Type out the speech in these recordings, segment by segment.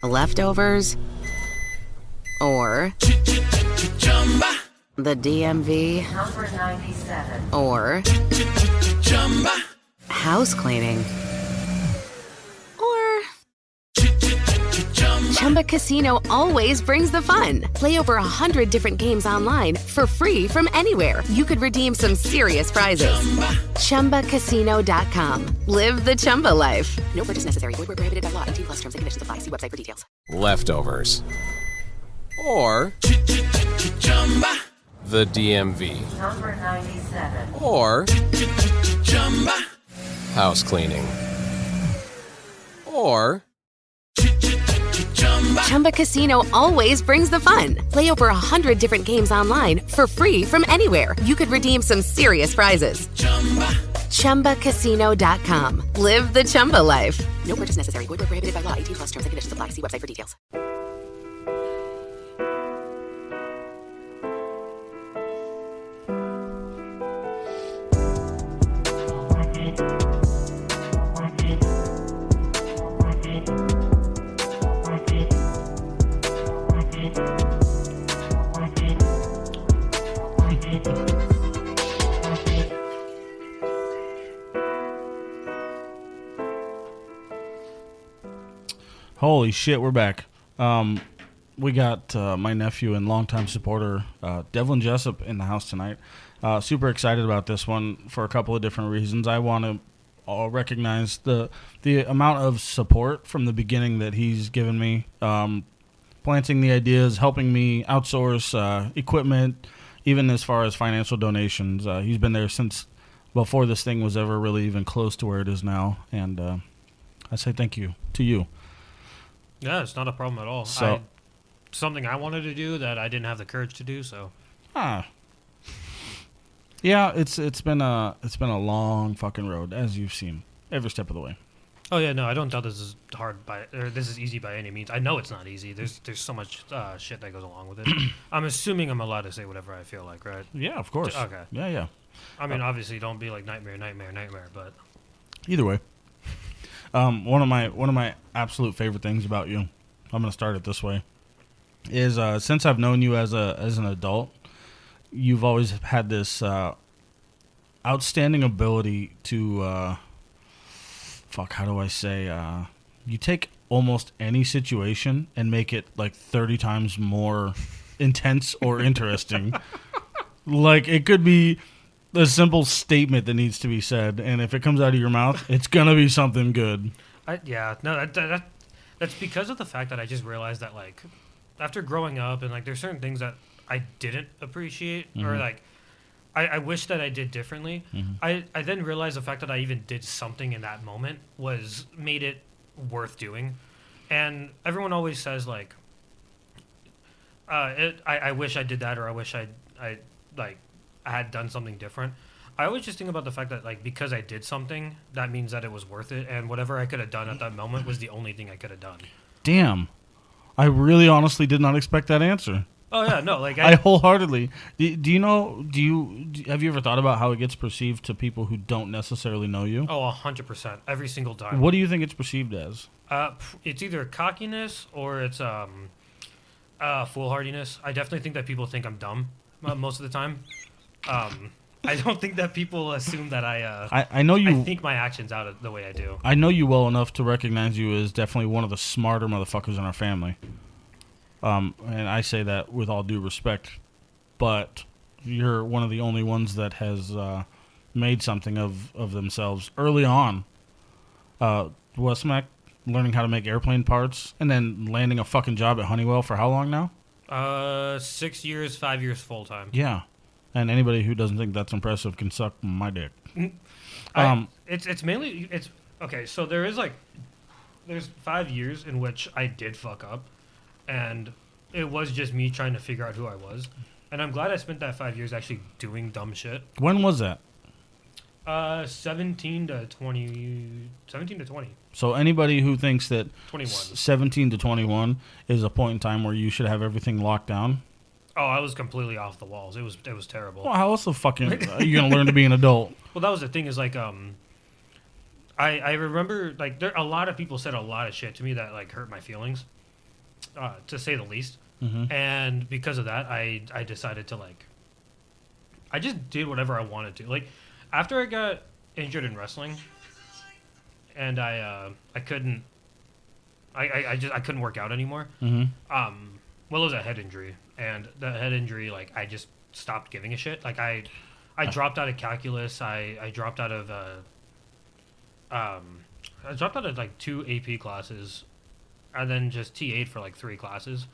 Leftovers, or the DMV, Number 97. or house cleaning, or Chumba Casino always brings the fun. Play over 100 different games online for free from anywhere. You could redeem some serious prizes. ChumbaCasino.com. Live the Chumba life. No purchase necessary. Void where prohibited by law. 18+ terms and conditions apply. See website for details. Leftovers, or the DMV, Number 97. or house cleaning, or Chumba Casino always brings the fun. Play over 100 different games online for free from anywhere. You could redeem some serious prizes. ChumbaCasino.com. Live the Chumba life. No purchase necessary. Void where prohibited by law. 18+ terms and conditions apply. See website for details. Holy shit, we're back. We got my nephew and longtime supporter, Devlyn Jessup, in the house tonight. Super excited about this one for a couple of different reasons. I want to recognize the amount of support from the beginning that he's given me, planting the ideas, helping me outsource equipment, even as far as financial donations. He's been there since before this thing was ever really even close to where it is now, and I say thank you to you. Yeah, it's not a problem at all. So, something I wanted to do that I didn't have the courage to do. So, yeah, it's been a long fucking road, as you've seen every step of the way. oh yeah, no, I don't doubt this is this is easy by any means. I know it's not easy. There's so much shit that goes along with it. I'm assuming I'm allowed to say whatever I feel like, right? Yeah, of course. Okay. Yeah. I mean, obviously, don't be like nightmare, but Either way. One of my absolute favorite things about you, I'm going to start it this way, is since I've known you as an adult, you've always had this outstanding ability to how do I say, you take almost any situation and make it like 30 times more intense or interesting. Like, it could be a simple statement that needs to be said, and if it comes out of your mouth, it's gonna be something good. That's because of the fact that I just realized that, like, after growing up and like there's certain things that I didn't appreciate or like I wish that I did differently. I then realized the fact that I even did something in that moment made it worth doing. And everyone always says like, I wish I did that, or I wish I had done something different. I always just think about the fact that, like, because I did something, that means that it was worth it, and whatever I could have done at that moment was the only thing I could have done. Damn. I really honestly did not expect that answer. Oh, yeah, no, like... I wholeheartedly... Have you ever thought about how it gets perceived to people who don't necessarily know you? Oh, 100%. Every single time. What do you think it's perceived as? It's either cockiness or it's foolhardiness. I definitely think that people think I'm dumb most of the time. I don't think that people assume that I know you. I think my actions out the way I do. I know you well enough to recognize you as definitely one of the smarter motherfuckers in our family. And I say that with all due respect, but you're one of the only ones that has made something of themselves early on. Westmac, learning how to make airplane parts, and then landing a fucking job at Honeywell for how long now? 6 years, 5 years full time. Yeah. And anybody who doesn't think that's impressive can suck my dick. It's mainly okay. So there's 5 years in which I did fuck up, and it was just me trying to figure out who I was. And I'm glad I spent that 5 years actually doing dumb shit. When was that? 17 to 20. So anybody who thinks that 21. 17 to 21 is a point in time where you should have everything locked down. Oh, I was completely off the walls. It was terrible. Well, how else the fucking are you gonna learn to be an adult? Well, that was the thing. Is like I remember like a lot of people said a lot of shit to me that like hurt my feelings, to say the least. Mm-hmm. And because of that, I decided to I just did whatever I wanted to. Like after I got injured in wrestling, and I couldn't work out anymore. Mm-hmm. Well, it was a head injury, and the head injury, I just stopped giving a shit. I dropped out of calculus. I dropped out of I dropped out of 2 AP classes, and then just T8 for 3 classes.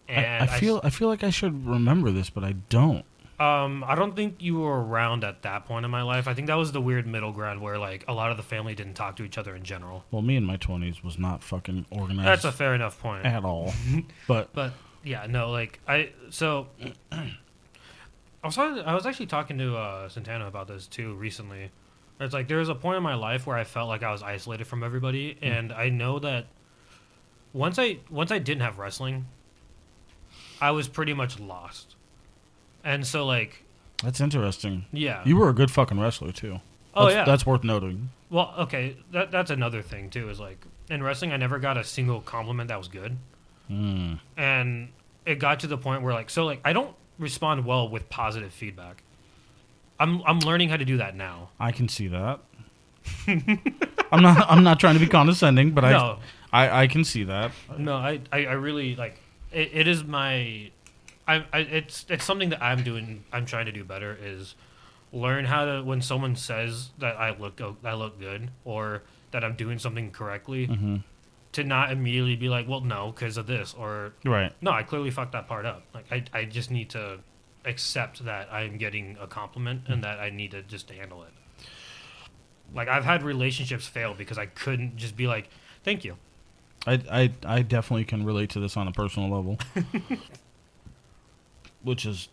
And I feel like I should remember this, but I don't. I don't think you were around at that point in my life. I think that was the weird middle ground where a lot of the family didn't talk to each other in general. Well, me in my 20s was not fucking organized. That's a fair enough point. At all. But yeah, no, I was actually talking to Santana about this too recently. It's there was a point in my life where I felt like I was isolated from everybody, and I know that once I didn't have wrestling, I was pretty much lost. And so that's interesting. Yeah. You were a good fucking wrestler too. That's worth noting. Well, okay, that's another thing too. Is in wrestling, I never got a single compliment that was good, and it got to the point where I don't respond well with positive feedback. I'm learning how to do that now. I can see that. I'm not trying to be condescending, but no. I can see that. No, I really it is my. It's something that I'm doing. I'm trying to do better. Is learn how to, when someone says that I look good or that I'm doing something correctly, to not immediately be well, no, because of this, or right. No, I clearly fucked that part up. I just need to accept that I'm getting a compliment and that I need to just handle it. I've had relationships fail because I couldn't just be thank you. I definitely can relate to this on a personal level. Which is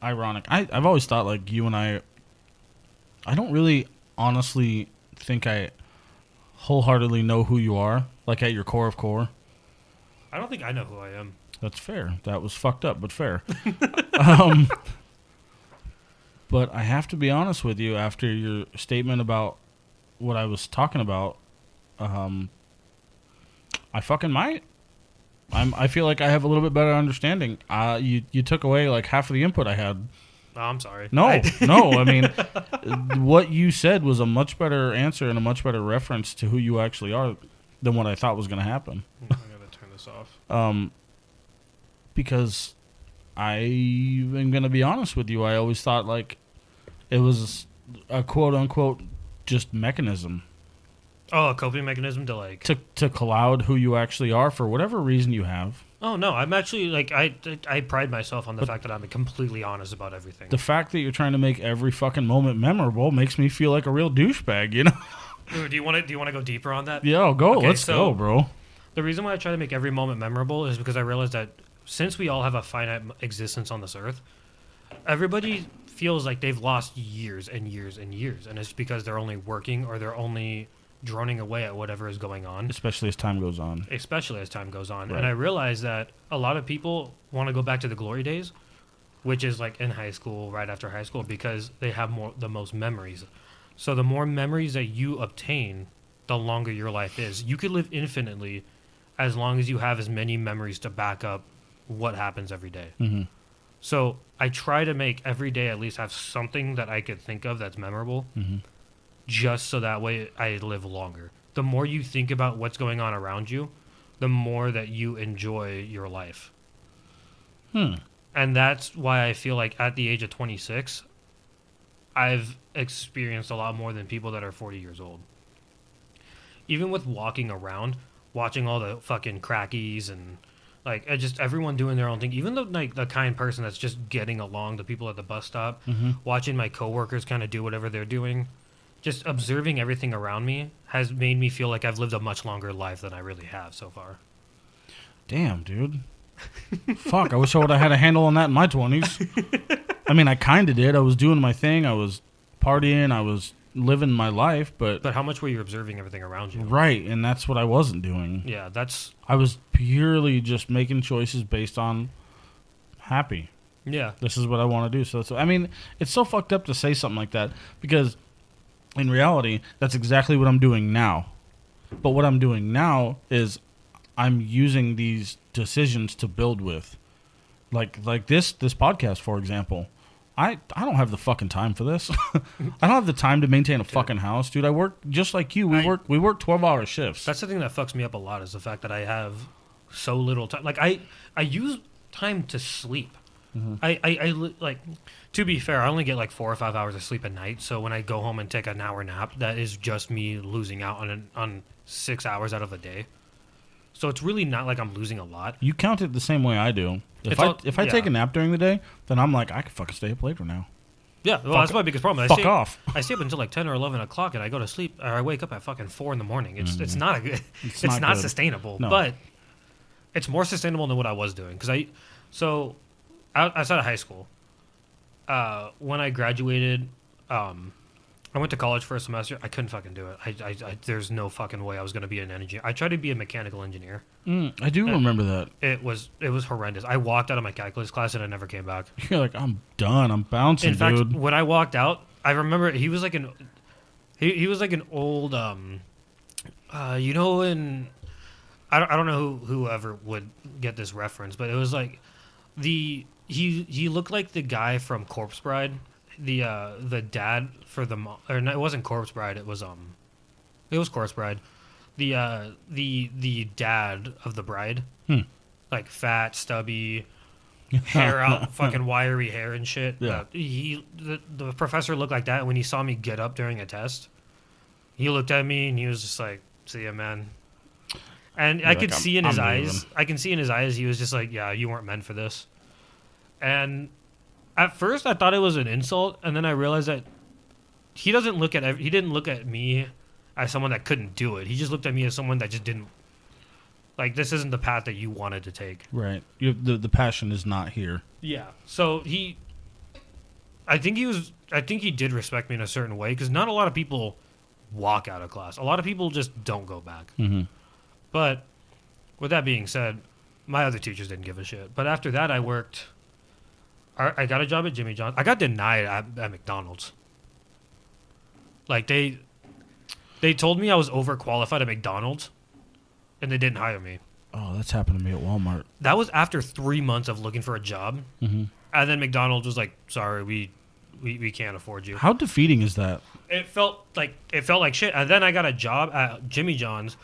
ironic. I've always thought you and I don't really honestly think I wholeheartedly know who you are, at your core of core. I don't think I know who I am. That's fair. That was fucked up, but fair. But I have to be honest with you, after your statement about what I was talking about, I fucking might. I feel like I have a little bit better understanding. You took away half of the input I had. Oh, I'm sorry. No, no. I mean, what you said was a much better answer and a much better reference to who you actually are than what I thought was going to happen. I'm going to turn this off. Because I am going to be honest with you. I always thought it was a quote unquote just mechanism. Oh, a coping mechanism to cloud who you actually are for whatever reason you have. Oh no, I'm actually I pride myself on the fact that I'm completely honest about everything. The fact that you're trying to make every fucking moment memorable makes me feel like a real douchebag, you know? Ooh, do you want to go deeper on that? Yeah, go. Okay, Let's go, bro. The reason why I try to make every moment memorable is because I realize that since we all have a finite existence on this earth, everybody feels like they've lost years and years and years, and it's because they're only working or they're only droning away at whatever is going on. Especially as time goes on. Right. Right. And I realize that a lot of people want to go back to the glory days, which is in high school, right after high school, because they have the most memories. So the more memories that you obtain, the longer your life is. You could live infinitely as long as you have as many memories to back up what happens every day. Mm-hmm. So I try to make every day at least have something that I could think of that's memorable. Mm-hmm. Just so that way I live longer. The more you think about what's going on around you, the more that you enjoy your life. And that's why I feel like at the age of 26, I've experienced a lot more than people that are 40 years old. Even with walking around, watching all the fucking crackies and just everyone doing their own thing. Even the kind person that's just getting along, the people at the bus stop, watching my coworkers kind of do whatever they're doing. Just observing everything around me has made me feel like I've lived a much longer life than I really have so far. Damn, dude. Fuck, I wish I would have had a handle on that in my 20s. I mean, I kind of did. I was doing my thing. I was partying. I was living my life, but how much were you observing everything around you? Right, and that's what I wasn't doing. Yeah, I was purely just making choices based on happy. Yeah. This is what I want to do. So I mean, it's so fucked up to say something like that because in reality, that's exactly what I'm doing now. But what I'm doing now is I'm using these decisions to build with. Like this podcast, for example. I don't have the fucking time for this. I don't have the time to maintain a fucking house, dude. I work just like you. We work 12-hour shifts. That's the thing that fucks me up a lot is the fact that I have so little time. Like I use time to sleep. Like, to be fair, I only get like 4 or 5 hours of sleep a night. So when I go home and take an hour nap, that is just me losing out on 6 hours out of a day. So it's really not like I'm losing a lot. You count it the same way I do. If I take a nap during the day, then I'm like, I can fucking stay up later now. Yeah, well, that's my biggest problem. Fuck off. I stay up until like 10 or 11 o'clock, and I go to sleep, or I wake up at fucking 4 in the morning. It's not a good. It's not good. Sustainable. No. But it's more sustainable than what I was doing. So outside of high school, when I graduated, I went to college for a semester. I couldn't fucking do it. There's no fucking way I was going to be an engineer. I tried to be a mechanical engineer. I do remember that. It was horrendous. I walked out of my calculus class and I never came back. You're like, I'm done. I'm bouncing, In fact, dude. when I walked out, I remember he was like an old you know, in I don't know whoever would get this reference, but it was like he looked like the guy from Corpse Bride. The dad for the mom, or no, it wasn't Corpse Bride. It was Corpse Bride. The dad of the bride, like fat, stubby, hair out, fucking wiry hair and shit. Yeah. The professor looked like that when he saw me get up during a test. He looked at me and he was just like, "See ya, man." And I could see in his eyes. I can see in his eyes. He was just like, "Yeah, you weren't meant for this." And at first, I thought it was an insult, and then I realized that he didn't look at me as someone that couldn't do it. He just looked at me as someone that just didn't like. This isn't the path that you wanted to take. Right. The passion is not here. Yeah. So I think he did respect me in a certain way because not a lot of people walk out of class. A lot of people just don't go back. Mm-hmm. But with that being said, my other teachers didn't give a shit. But after that, I got a job at Jimmy John's. I got denied at McDonald's. Like, they told me I was overqualified at McDonald's, and they didn't hire me. Oh, that's happened to me at Walmart. That was after 3 months of looking for a job. Mm-hmm. And then McDonald's was like, sorry, we can't afford you. How defeating is that? It felt like shit. And then I got a job at Jimmy John's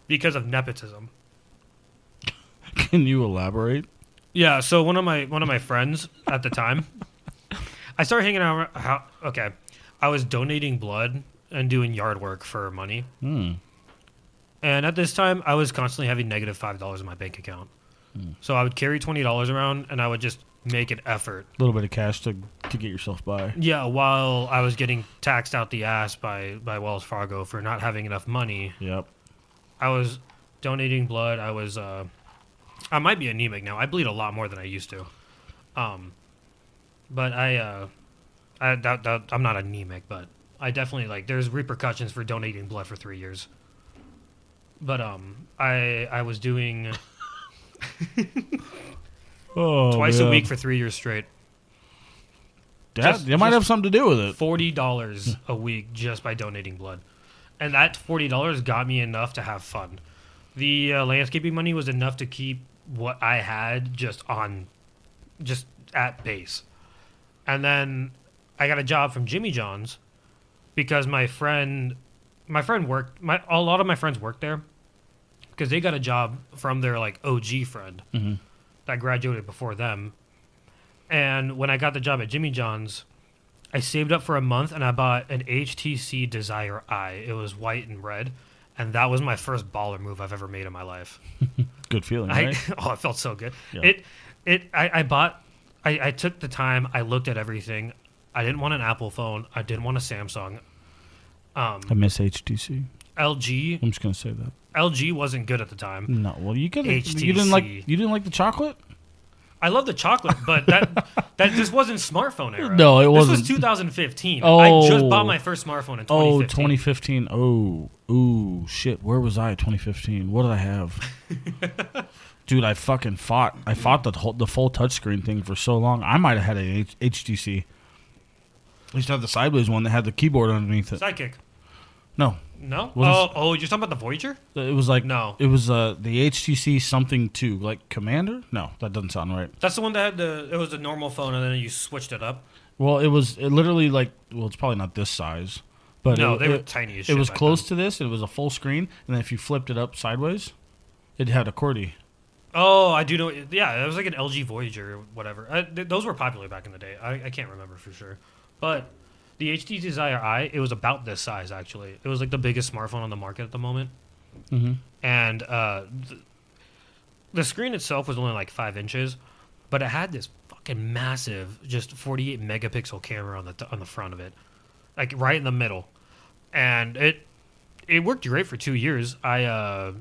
because of nepotism. Can you elaborate? Yeah, so one of my friends at the time, I started hanging out. Okay, I was donating blood and doing yard work for money. And at this time, I was constantly having negative $5 in my bank account. So I would carry $20 around, and I would just make an effort. A little bit of cash to get yourself by. Yeah, while I was getting taxed out the ass by Wells Fargo for not having enough money. Yep. I was donating blood. I might be anemic now. I bleed a lot more than I used to. But I'm not anemic, but I definitely there's repercussions for donating blood for 3 years. But I was doing twice a week for 3 years straight. That might have something to do with it. $40 a week just by donating blood. And that $40 got me enough to have fun. The landscaping money was enough to keep what I had just at base. And then I got a job from Jimmy John's because my friend worked, a lot of my friends worked there because they got a job from their OG friend that graduated before them. And when I got the job at Jimmy John's, I saved up for a month and I bought an HTC Desire I. It was white and red. And that was my first baller move I've ever made in my life. Good feeling, right? It felt so good. Yeah. I took the time. I looked at everything. I didn't want an Apple phone. I didn't want a Samsung. I miss HTC. LG. I'm just gonna say that LG wasn't good at the time. No, well, you HTC. You didn't like the chocolate. I love the chocolate, but that just wasn't smartphone era. No, it wasn't. This was 2015. Oh. I just bought my first smartphone in 2015. Oh, 2015. Oh, ooh, shit. Where was I? 2015. What did I have? Dude, I fucking fought. I fought the full touchscreen thing for so long. I might have had an HTC. I used to have the sideways one that had the keyboard underneath it. Sidekick. No, No? Was Oh, you're talking about the Voyager? It was like No. It was the HTC something 2, like Commander. No, that doesn't sound right. That's the one that had it was a normal phone and then you switched it up. Well, it literally like, well, it's probably not this size, but No, they were tiny as shit. It was back close then. to this. And it was a full screen, and then if you flipped it up sideways, it had a QWERTY. Oh, I do know. Yeah, it was like an LG Voyager or whatever. Those were popular back in the day. I can't remember for sure. But the HTC Desire I, it was about this size, actually. It was like the biggest smartphone on the market at the moment. Mm-hmm. And the screen itself was only like 5 inches, but it had this fucking massive, just 48 megapixel camera on the front of it, like right in the middle. And it worked great for 2 years. I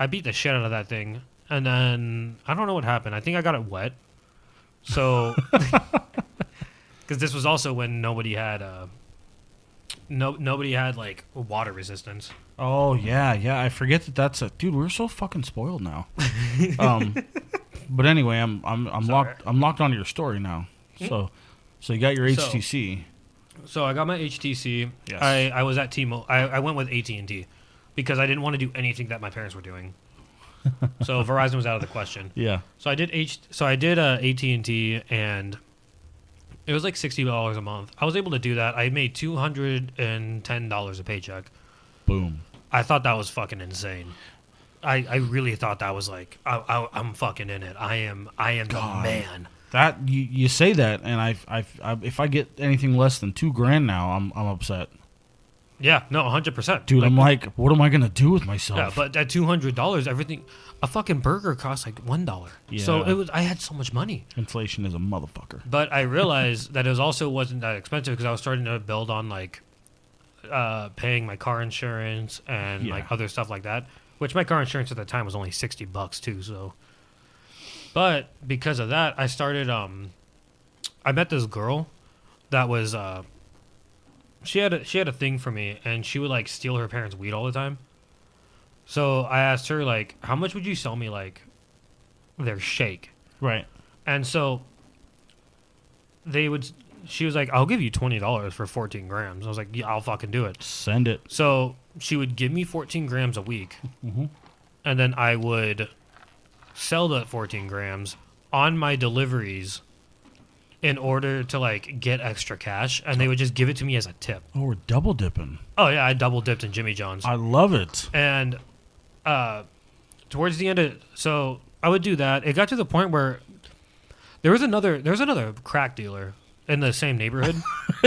beat the shit out of that thing. And then I don't know what happened. I think I got it wet. So, because this was also when nobody had like water resistance. Oh yeah. I forget that's a dude. We're so fucking spoiled now. But anyway, I'm locked. I'm locked onto your story now. So you got your HTC. So I got my HTC. Yes. I was at T-Mobile. I went with AT&T because I didn't want to do anything that my parents were doing. So Verizon was out of the question. Yeah. So I did AT&T, and it was like $60 a month. I was able to do that. I made $210 a paycheck. Boom. I thought that was fucking insane. I really thought that was like I'm fucking in it. I am God. the man. That you say that, and I if I get anything less than $2,000 now, I'm upset. Yeah, no, 100%. Dude, I'm like, what am I gonna do with myself? Yeah, but at $200, everything, a fucking burger costs like $1. Yeah. So I had so much money. Inflation is a motherfucker. But I realized that it also wasn't that expensive because I was starting to build on like paying my car insurance and like other stuff like that. Which my car insurance at the time was only $60 too. So, but because of that, I started. I met this girl that was. She had a thing for me, and she would like steal her parents' weed all the time. So I asked her like, how much would you sell me like their shake? Right. And so she was like, I'll give you $20 for 14 grams. I was like, yeah, I'll fucking do it. Send it. So she would give me 14 grams a week, Mm-hmm. and then I would sell that 14 grams on my deliveries in order to like get extra cash, and they would just give it to me as a tip. Oh, we're double dipping. Oh yeah, I double dipped in Jimmy John's. I love it. And towards the end so I would do that. It got to the point where there was another crack dealer in the same neighborhood.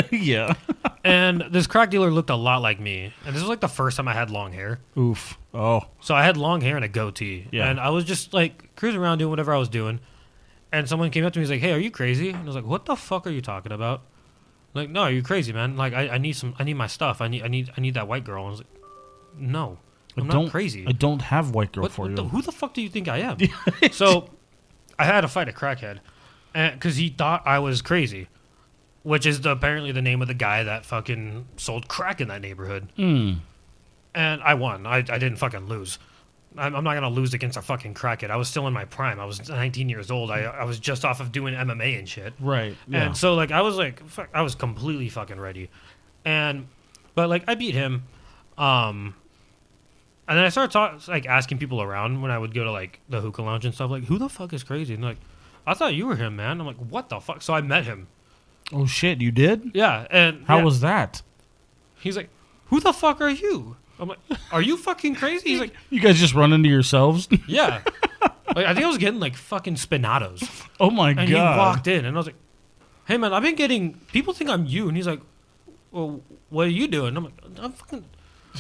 Yeah. And this crack dealer looked a lot like me. And this was like the first time I had long hair. Oof. Oh. So I had long hair and a goatee. Yeah. And I was just like cruising around doing whatever I was doing. And someone came up to me and was like, hey, are you crazy? And I was like, what the fuck are you talking about? Like, no, are you crazy, man? Like, I need my stuff. I need that white girl. And I was like, no, I'm not crazy. I don't have white girl for you. Who the fuck do you think I am? So I had to fight a crackhead because he thought I was crazy, which is apparently the name of the guy that fucking sold crack in that neighborhood. Mm. And I won. I didn't fucking lose. I'm not going to lose against a fucking crackhead. I was still in my prime. I was 19 years old. I was just off of doing MMA and shit. Right. Yeah. And so, like, I was completely fucking ready. But, like, I beat him. And then I started asking people around when I would go to, like, the hookah lounge and stuff. Like, who the fuck is crazy? And, like, I thought you were him, man. I'm like, what the fuck? So I met him. Oh, shit. You did? Yeah. And How was that? He's like, who the fuck are you? I'm like, are you fucking crazy? He's like, you guys just run into yourselves? yeah. Like, I think I was getting like fucking spinatos. Oh my God. And he walked in and I was like, hey man, I've been getting, people think I'm you. And he's like, well, what are you doing? I'm like, I'm fucking,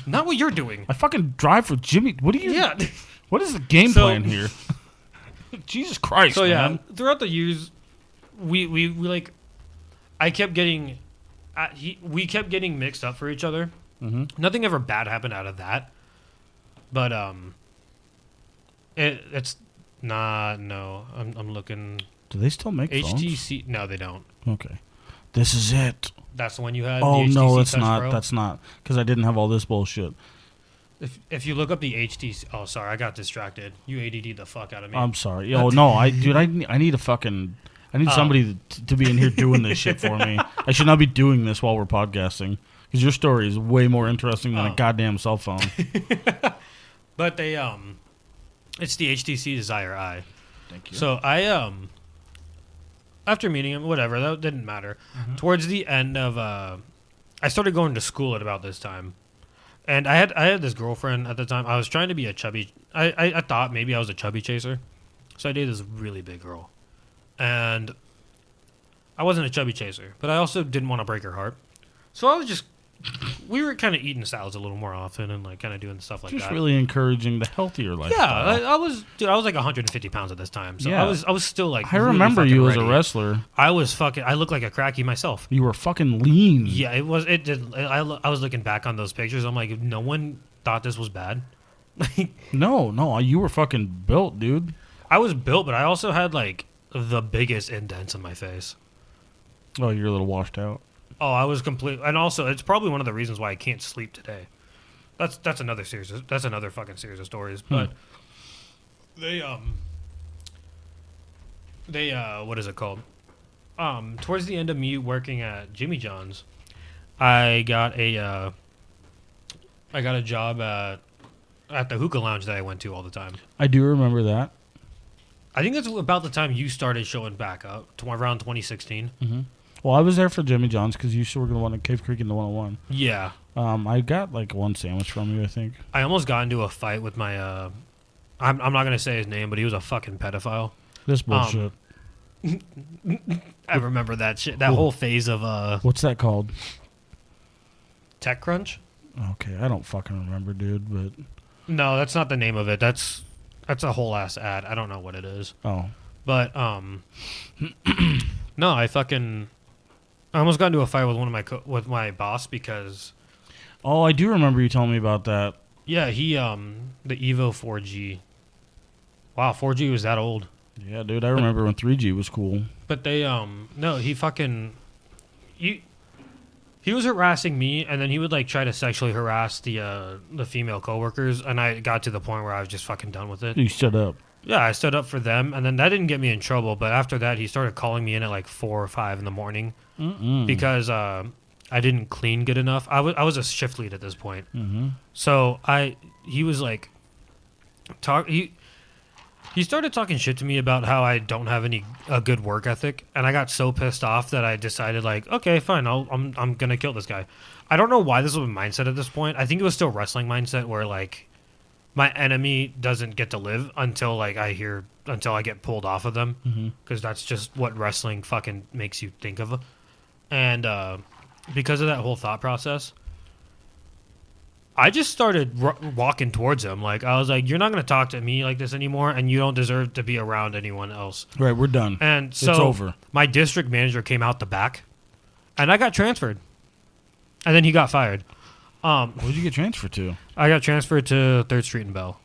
not what you're doing. I fucking drive for Jimmy. What are you? Yeah. What is the game plan here? Jesus Christ, So man. yeah, throughout the years, we like, I kept getting, we kept getting mixed up for each other. Mm-hmm. Nothing ever bad happened out of that, but it's not. No, I'm looking. Do they still make HTC? phones? No, they don't. Okay, this is it. That's the one you had. Oh the HTC no, it's Touch not. Pro? That's not because I didn't have all this bullshit. If you look up the HTC, oh sorry, I got distracted. You ADD the fuck out of me. I'm sorry. Oh no, I need a fucking. I need somebody to be in here doing this shit for me. I should not be doing this while we're podcasting Because your story is way more interesting than a goddamn cell phone. But they it's the HTC Desire Eye. Thank you. So I after meeting him, whatever, that didn't matter. Towards the end of I started going to school at about this time. And I had this girlfriend at the time. I was trying to be a chubby I thought maybe I was a chubby chaser. So I dated this really big girl. And I wasn't a chubby chaser, but I also didn't want to break her heart. So I was just we were kind of eating salads a little more often and like kind of doing stuff like that. Just really encouraging the healthier lifestyle. Yeah, I was like 150 pounds at this time. So Yeah. I was still like I really remember fucking you as ready. a wrestler. I looked like a cracky myself. You were fucking lean. Yeah, I was looking back on those pictures. I'm like, no one thought this was bad. No, you were fucking built, dude. I was built, but I also had like the biggest indents in my face. Oh, you're a little washed out. Oh, I was complete, and also it's probably one of the reasons why I can't sleep today. That's another fucking series of stories. But they what is it called? Towards the end of me working at Jimmy John's, I got a job at the hookah lounge that I went to all the time. I do remember that. I think that's about the time you started showing back up, to around 2016. Mm-hmm. Well, I was there for Jimmy John's because you still were going to want at Cave Creek in the 101. Yeah. I got like one sandwich from you, I think. I almost got into a fight with my, I'm not going to say his name, but he was a fucking pedophile. This bullshit. I remember that shit, that whole phase of, What's that called? TechCrunch? Okay, I don't fucking remember, dude, but... No, that's not the name of it. That's a whole ass ad. I don't know what it is. Oh. But, no, I almost got into a fight with with my boss because... Oh, I do remember you telling me about that. Yeah, he, the Evo 4G. Wow, 4G was that old. Yeah, dude, I remember when 3G was cool. But they, no, he fucking... He was harassing me, and then he would, like, try to sexually harass the female coworkers, and I got to the point where I was just fucking done with it. You stood up. Yeah, I stood up for them, and then that didn't get me in trouble, but after that, he started calling me in at, like, 4 or 5 in the morning because I didn't clean good enough. I was a shift lead at this point. Mm-hmm. So he was, like, he started talking shit to me about how I don't have a good work ethic, and I got so pissed off that I decided, like, okay, fine, I'm gonna kill this guy. I don't know why this was my mindset at this point. I think it was still wrestling mindset where, like, my enemy doesn't get to live until I get pulled off of them, because that's just what wrestling fucking makes you think of. And because of that whole thought process, I just started walking towards him. Like, I was like, you're not going to talk to me like this anymore, and you don't deserve to be around anyone else. Right, we're done. And so it's over. My district manager came out the back, and I got transferred. And then he got fired. Where'd you get transferred to? I got transferred to 3rd Street in Bell.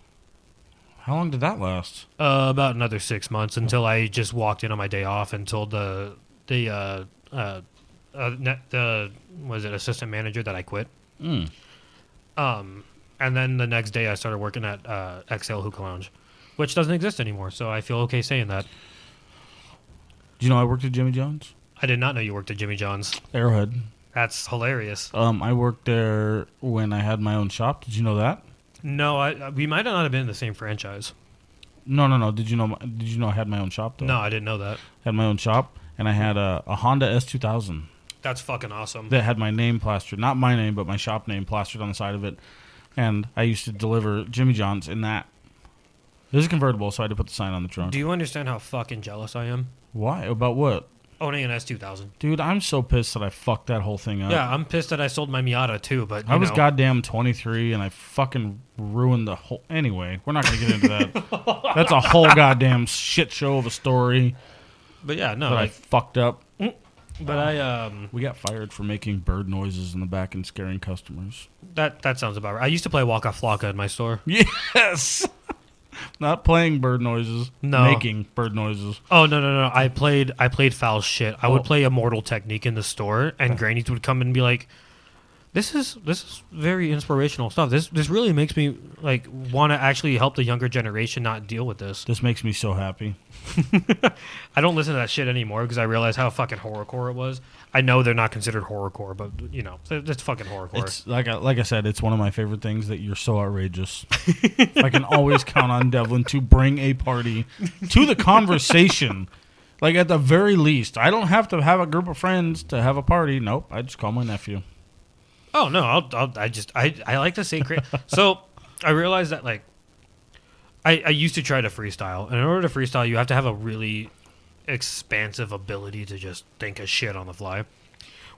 How long did that last? About another 6 months until I just walked in on my day off and told the assistant manager that I quit. And then the next day I started working at XL Hookah Lounge, which doesn't exist anymore, so I feel okay saying that. Do you know I worked at Jimmy John's? I did not know you worked at Jimmy John's. Arrowhead. That's hilarious. I worked there when I had my own shop. Did you know that? No, we might not have been in the same franchise. No. Did you know I had my own shop, though? No, I didn't know that. I had my own shop, and I had a Honda S2000. That's fucking awesome. That had my name plastered. Not my name, but my shop name plastered on the side of it. And I used to deliver Jimmy John's in that. It was a convertible, so I had to put the sign on the trunk. Do you understand how fucking jealous I am? Why? About what? Owning an S2000. Dude, I'm so pissed that I fucked that whole thing up. Yeah, I'm pissed that I sold my Miata too, but I was goddamn 23 and I fucking ruined the whole... Anyway, we're not going to get into that. That's a whole goddamn shit show of a story. But yeah, no. That I fucked up. But we got fired for making bird noises in the back and scaring customers. That sounds about right. I used to play Waka Flocka in my store. Yes! Not playing bird noises. No. Making bird noises. Oh, no. I played foul shit. I would play Immortal Technique in the store, and grannies would come and be like, This is very inspirational stuff. This really makes me like want to actually help the younger generation not deal with this. This makes me so happy. I don't listen to that shit anymore because I realize how fucking horrorcore it was. I know they're not considered horrorcore, but you know, it's fucking horrorcore. It's like I said, it's one of my favorite things that you're so outrageous. I can always count on Devlin to bring a party to the conversation. Like at the very least, I don't have to have a group of friends to have a party. Nope, I just call my nephew. Oh no, I like to say so I realized that like I used to try to freestyle, and in order to freestyle, you have to have a really expansive ability to just think of shit on the fly.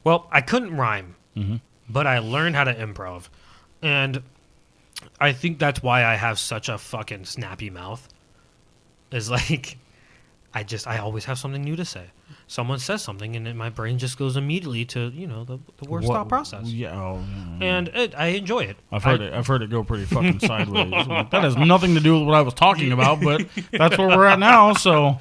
Well, I couldn't rhyme, but I learned how to improv, and I think that's why I have such a fucking snappy mouth. Is like I always have something new to say. Someone says something, and then my brain just goes immediately to the worst thought process. Yeah, and I enjoy it. I've heard it go pretty fucking sideways. Like, that has nothing to do with what I was talking about, but that's where we're at now. So,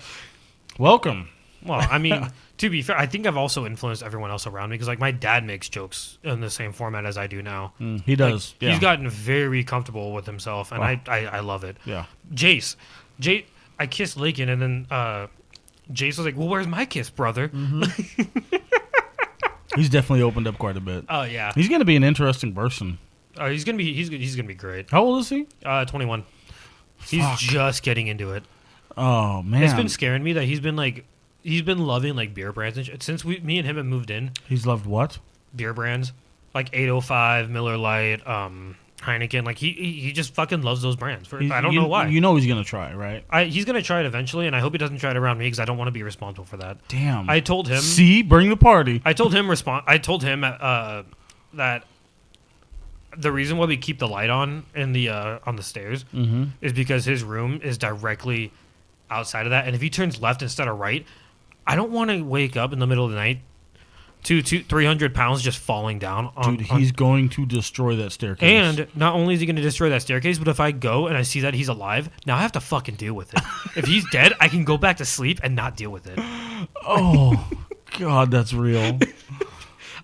welcome. Well, I mean, to be fair, I think I've also influenced everyone else around me because, like, my dad makes jokes in the same format as I do now. He does. Like, He's gotten very comfortable with himself, and I love it. Yeah. Jace, I kissed Lakin, and then Jace was like, "Well, where's my kiss, brother?" He's definitely opened up quite a bit. Oh yeah. He's going to be an interesting person. He's gonna be great. How old is he? 21. He's just getting into it. Oh man, it's been scaring me that he's been loving like beer brands and shit. Since me and him have moved in. He's loved what? Beer brands like 805, Miller Lite, Heineken. Like he just fucking loves those brands. I don't know why. You know he's gonna try, right? He's gonna try it eventually, and I hope he doesn't try it around me because I don't want to be responsible for that. Damn. I told him. See, bring the party. I told him that the reason why we keep the light on in the on the stairs is because his room is directly outside of that, and if he turns left instead of right, I don't want to wake up in the middle of the night to 300 pounds just falling down. He's going to destroy that staircase. And not only is he going to destroy that staircase, but if I go and I see that he's alive, now I have to fucking deal with it. If he's dead, I can go back to sleep and not deal with it. Oh, God, that's real.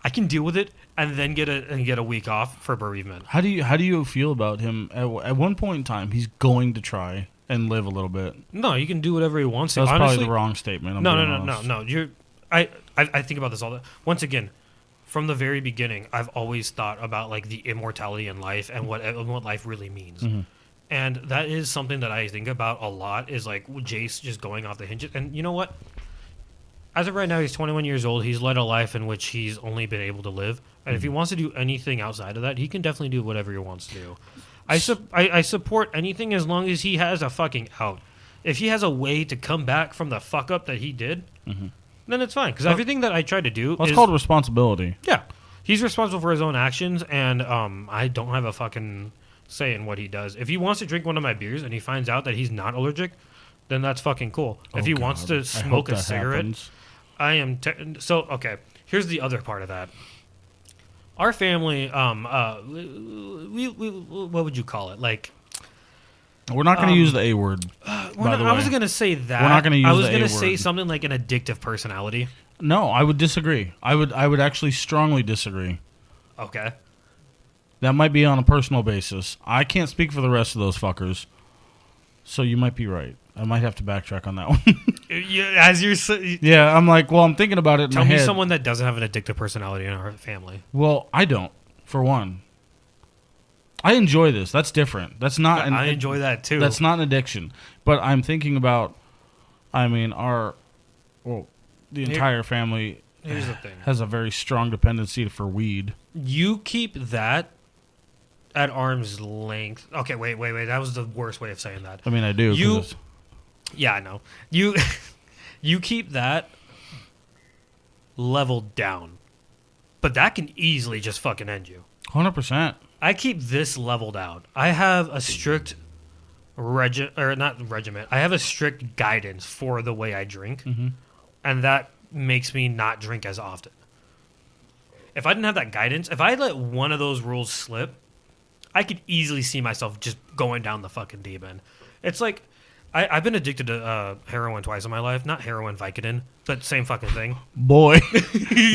I can deal with it and then get a week off for bereavement. How do you feel about him? At one point in time, he's going to try and live a little bit. No, you can do whatever he wants. That's honestly, probably the wrong statement. No. I think about this all the once again. From the very beginning, I've always thought about like the immortality in life and what life really means. And that is something that I think about a lot is like Jace just going off the hinges. And you know what? As of right now, he's 21 years old. He's led a life in which he's only been able to live. And if he wants to do anything outside of that, he can definitely do whatever he wants to do. I support anything as long as he has a fucking out. If he has a way to come back from the fuck up that he did, then it's fine. Because everything that I try to do it's called responsibility. Yeah. He's responsible for his own actions, and I don't have a fucking say in what he does. If he wants to drink one of my beers and he finds out that he's not allergic, then that's fucking cool. If he wants to smoke a cigarette, happens. I am... okay, here's the other part of that. Our family, we what would you call it? Like... We're not going to use the A word. I was going to say that. We're not going to use the A word. I was going to say something like an addictive personality. No, I would disagree. I would actually strongly disagree. Okay. That might be on a personal basis. I can't speak for the rest of those fuckers. So you might be right. I might have to backtrack on that one. Yeah, I'm like, well, I'm thinking about it in my head. Tell me someone that doesn't have an addictive personality in our family. Well, I don't, for one. I enjoy this. That's different. That's not. I enjoy that too. That's not an addiction. But I'm thinking about. I mean, the entire family. Here's the thing. Has a very strong dependency for weed. You keep that at arm's length. Okay, wait. That was the worst way of saying that. I mean, I do. Yeah, I know. You keep that leveled down, but that can easily just fucking end you. 100%. I keep this leveled out. I have a strict I have a strict guidance for the way I drink, and that makes me not drink as often. If I didn't have that guidance, if I let one of those rules slip, I could easily see myself just going down the fucking deep end. It's like I've been addicted to heroin twice in my life. Not heroin, Vicodin, but same fucking thing. Boy,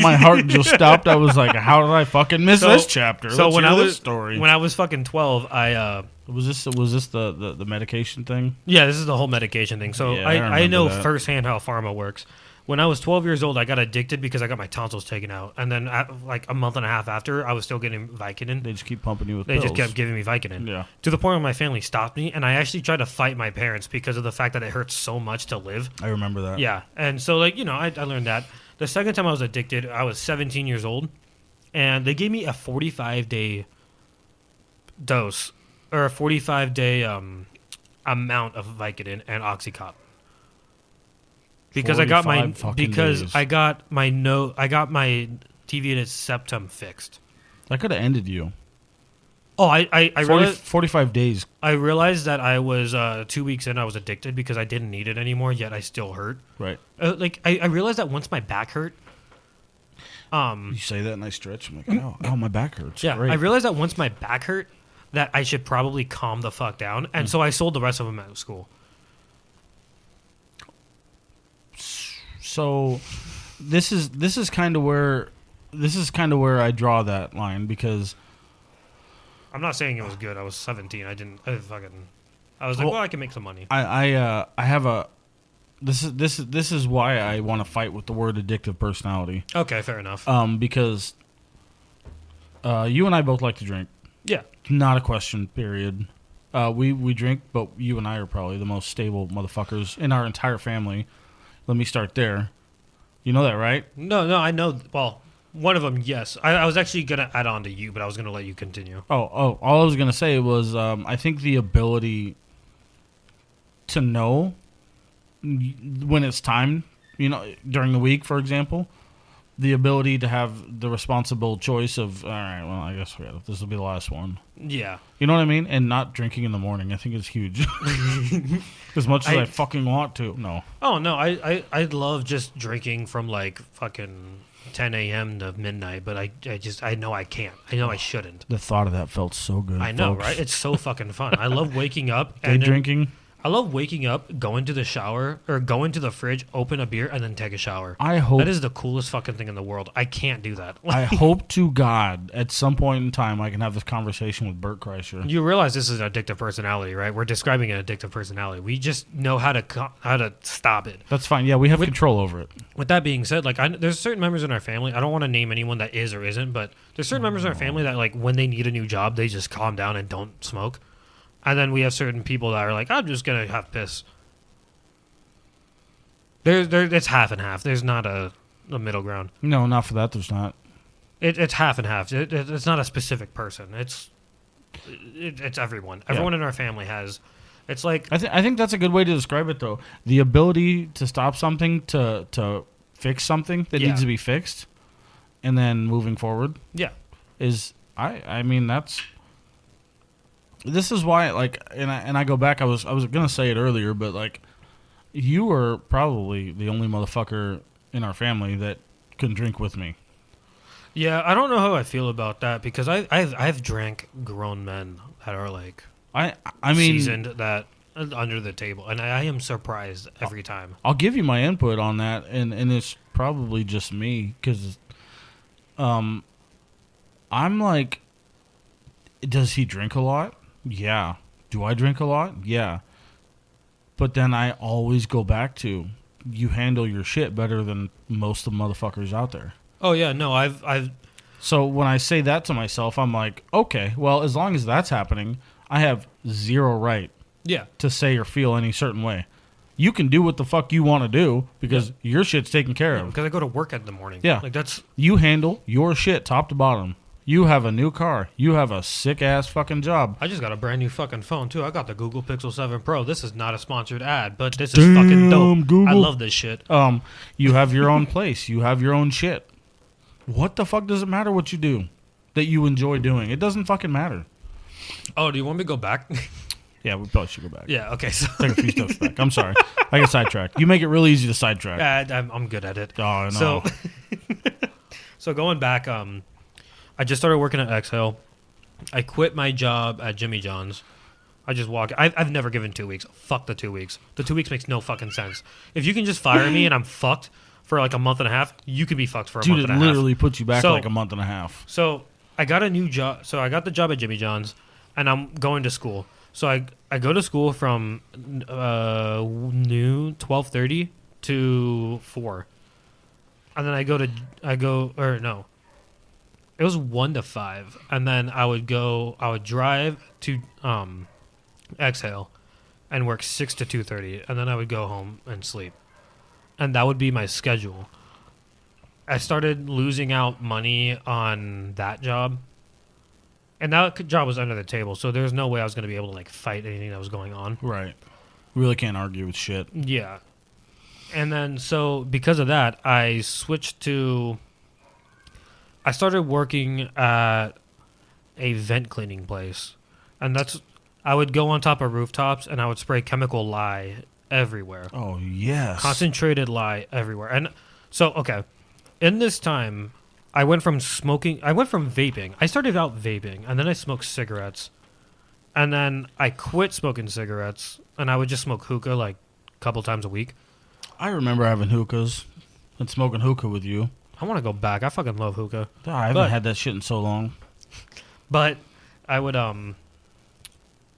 my heart just stopped. I was like, how did I fucking miss this chapter? So Let's when hear I this was story. when I was fucking 12, I was this the medication thing? yeah, this is the whole medication thing. So Yeah, I I know remember that. firsthand how pharma works. When I was 12 years old, I got addicted because I got my tonsils taken out, and then like a month and a half after, I was still getting Vicodin. They just keep pumping you with They pills. just kept giving me Vicodin. Yeah. To the point where my family stopped me, and I actually tried to fight my parents because of the fact that it hurts so much to live. I remember that. Yeah. And so, like, I learned that. The second time I was addicted, I was 17 years old, and they gave me a 45-day dose, or a 45-day amount of Vicodin and Oxycontin. Because I got 45 fucking days. I got my deviated septum fixed. That could have ended you. Oh, I 40, realized 45 days. I realized that I was 2 weeks in. I was addicted because I didn't need it anymore. Yet I still hurt. Right. I realized that once my back hurt. You say that and I stretch. I'm like, oh, my back hurts. Yeah, Great. I realized that once my back hurt, that I should probably calm the fuck down, and so I sold the rest of them at school. So this is kind of where I draw that line, because I'm not saying it was good. I was 17. I was like, well, I can make some money. I have a this is why I want to fight with the word addictive personality. Okay, fair enough. Because you and I both like to drink. Yeah. Not a question, period. We drink, but you and I are probably the most stable motherfuckers in our entire family. Let me start there. You know that, right? No, I know. Well, one of them, yes. I was actually going to add on to you, but I was going to let you continue. All I was going to say was I think the ability to know when it's time, during the week, for example, the ability to have the responsible choice of, all right, well, I guess this will be the last one. Yeah. You know what I mean? And not drinking in the morning, I think is huge. As much as I fucking want to. No. Oh, no, I love just drinking from like fucking 10 a.m. to midnight, but I know I can't. I know I shouldn't. The thought of that felt so good. I know, folks. right? It's so fucking fun. I love waking up. Day drinking. I love waking up, going to the shower, or going to the fridge, open a beer, and then take a shower. I hope that is the coolest fucking thing in the world. I can't do that. I hope to God at some point in time I can have this conversation with Bert Kreischer. You realize this is an addictive personality, right? We're describing an addictive personality. We just know how to stop it. That's fine. Yeah, we have control over it. With that being said, like there's certain members in our family. I don't want to name anyone that is or isn't, but there's certain members in our family that like when they need a new job, they just calm down and don't smoke. And then we have certain people that are like, I'm just going to have piss. It's half and half. There's not a middle ground. No, not for that. There's not. It's half and half. It's not a specific person. It's everyone. Everyone in our family has. It's like... I think that's a good way to describe it, though. The ability to stop something, to fix something that needs to be fixed, and then moving forward. Yeah. I mean, that's... This is why, like, and I go back. I was gonna say it earlier, but like, you were probably the only motherfucker in our family that couldn't drink with me. Yeah, I don't know how I feel about that because I've drank grown men that are like I mean seasoned that under the table, and I am surprised every time. I'll give you my input on that, and it's probably just me because, I'm like, does he drink a lot? Yeah. Do I drink a lot? Yeah. But then I always go back to, you handle your shit better than most of the motherfuckers out there. Oh yeah, no, I've. So when I say that to myself, I'm like, okay, well, as long as that's happening, I have zero right. Yeah. To say or feel any certain way. You can do what the fuck you want to do because your shit's taken care of. Because I go to work in the morning. Yeah. Like that's. You handle your shit top to bottom. You have a new car. You have a sick-ass fucking job. I just got a brand new fucking phone, too. I got the Google Pixel 7 Pro. This is not a sponsored ad, but this is fucking dope. Google. I love this shit. You have your own place. You have your own shit. What the fuck does it matter what you do that you enjoy doing? It doesn't fucking matter. Oh, do you want me to go back? Yeah, we probably should go back. Yeah, okay. So take a few steps back. I'm sorry. I get sidetracked. You make it really easy to sidetrack. Yeah, I'm good at it. Oh, no. So going back, I just started working at Exhale. I quit my job at Jimmy John's. I just walk. I've never given 2 weeks. Fuck the 2 weeks. The 2 weeks makes no fucking sense. If you can just fire me and I'm fucked for like a month and a half, you can be fucked for a month and a half. Dude, it literally puts you back like a month and a half. So I got a new job. So I got the job at Jimmy John's, and I'm going to school. So I go to school from noon, 12:30 to 4. And then it was 1 to 5. And then I would drive to Exhale and work 6 to 2:30. And then I would go home and sleep. And that would be my schedule. I started losing out money on that job. And that job was under the table, so there's no way I was going to be able to like fight anything that was going on. Right. Really can't argue with shit. Yeah. And then, so because of that, I started working at a vent cleaning place. And I would go on top of rooftops and I would spray chemical lye everywhere. Oh, yes. Concentrated lye everywhere. And so, okay. In this time, I went from vaping. I started out vaping, and then I smoked cigarettes. And then I quit smoking cigarettes, and I would just smoke hookah like a couple times a week. I remember having hookahs and smoking hookah with you. I want to go back. I fucking love hookah. I haven't had that shit in so long. But I would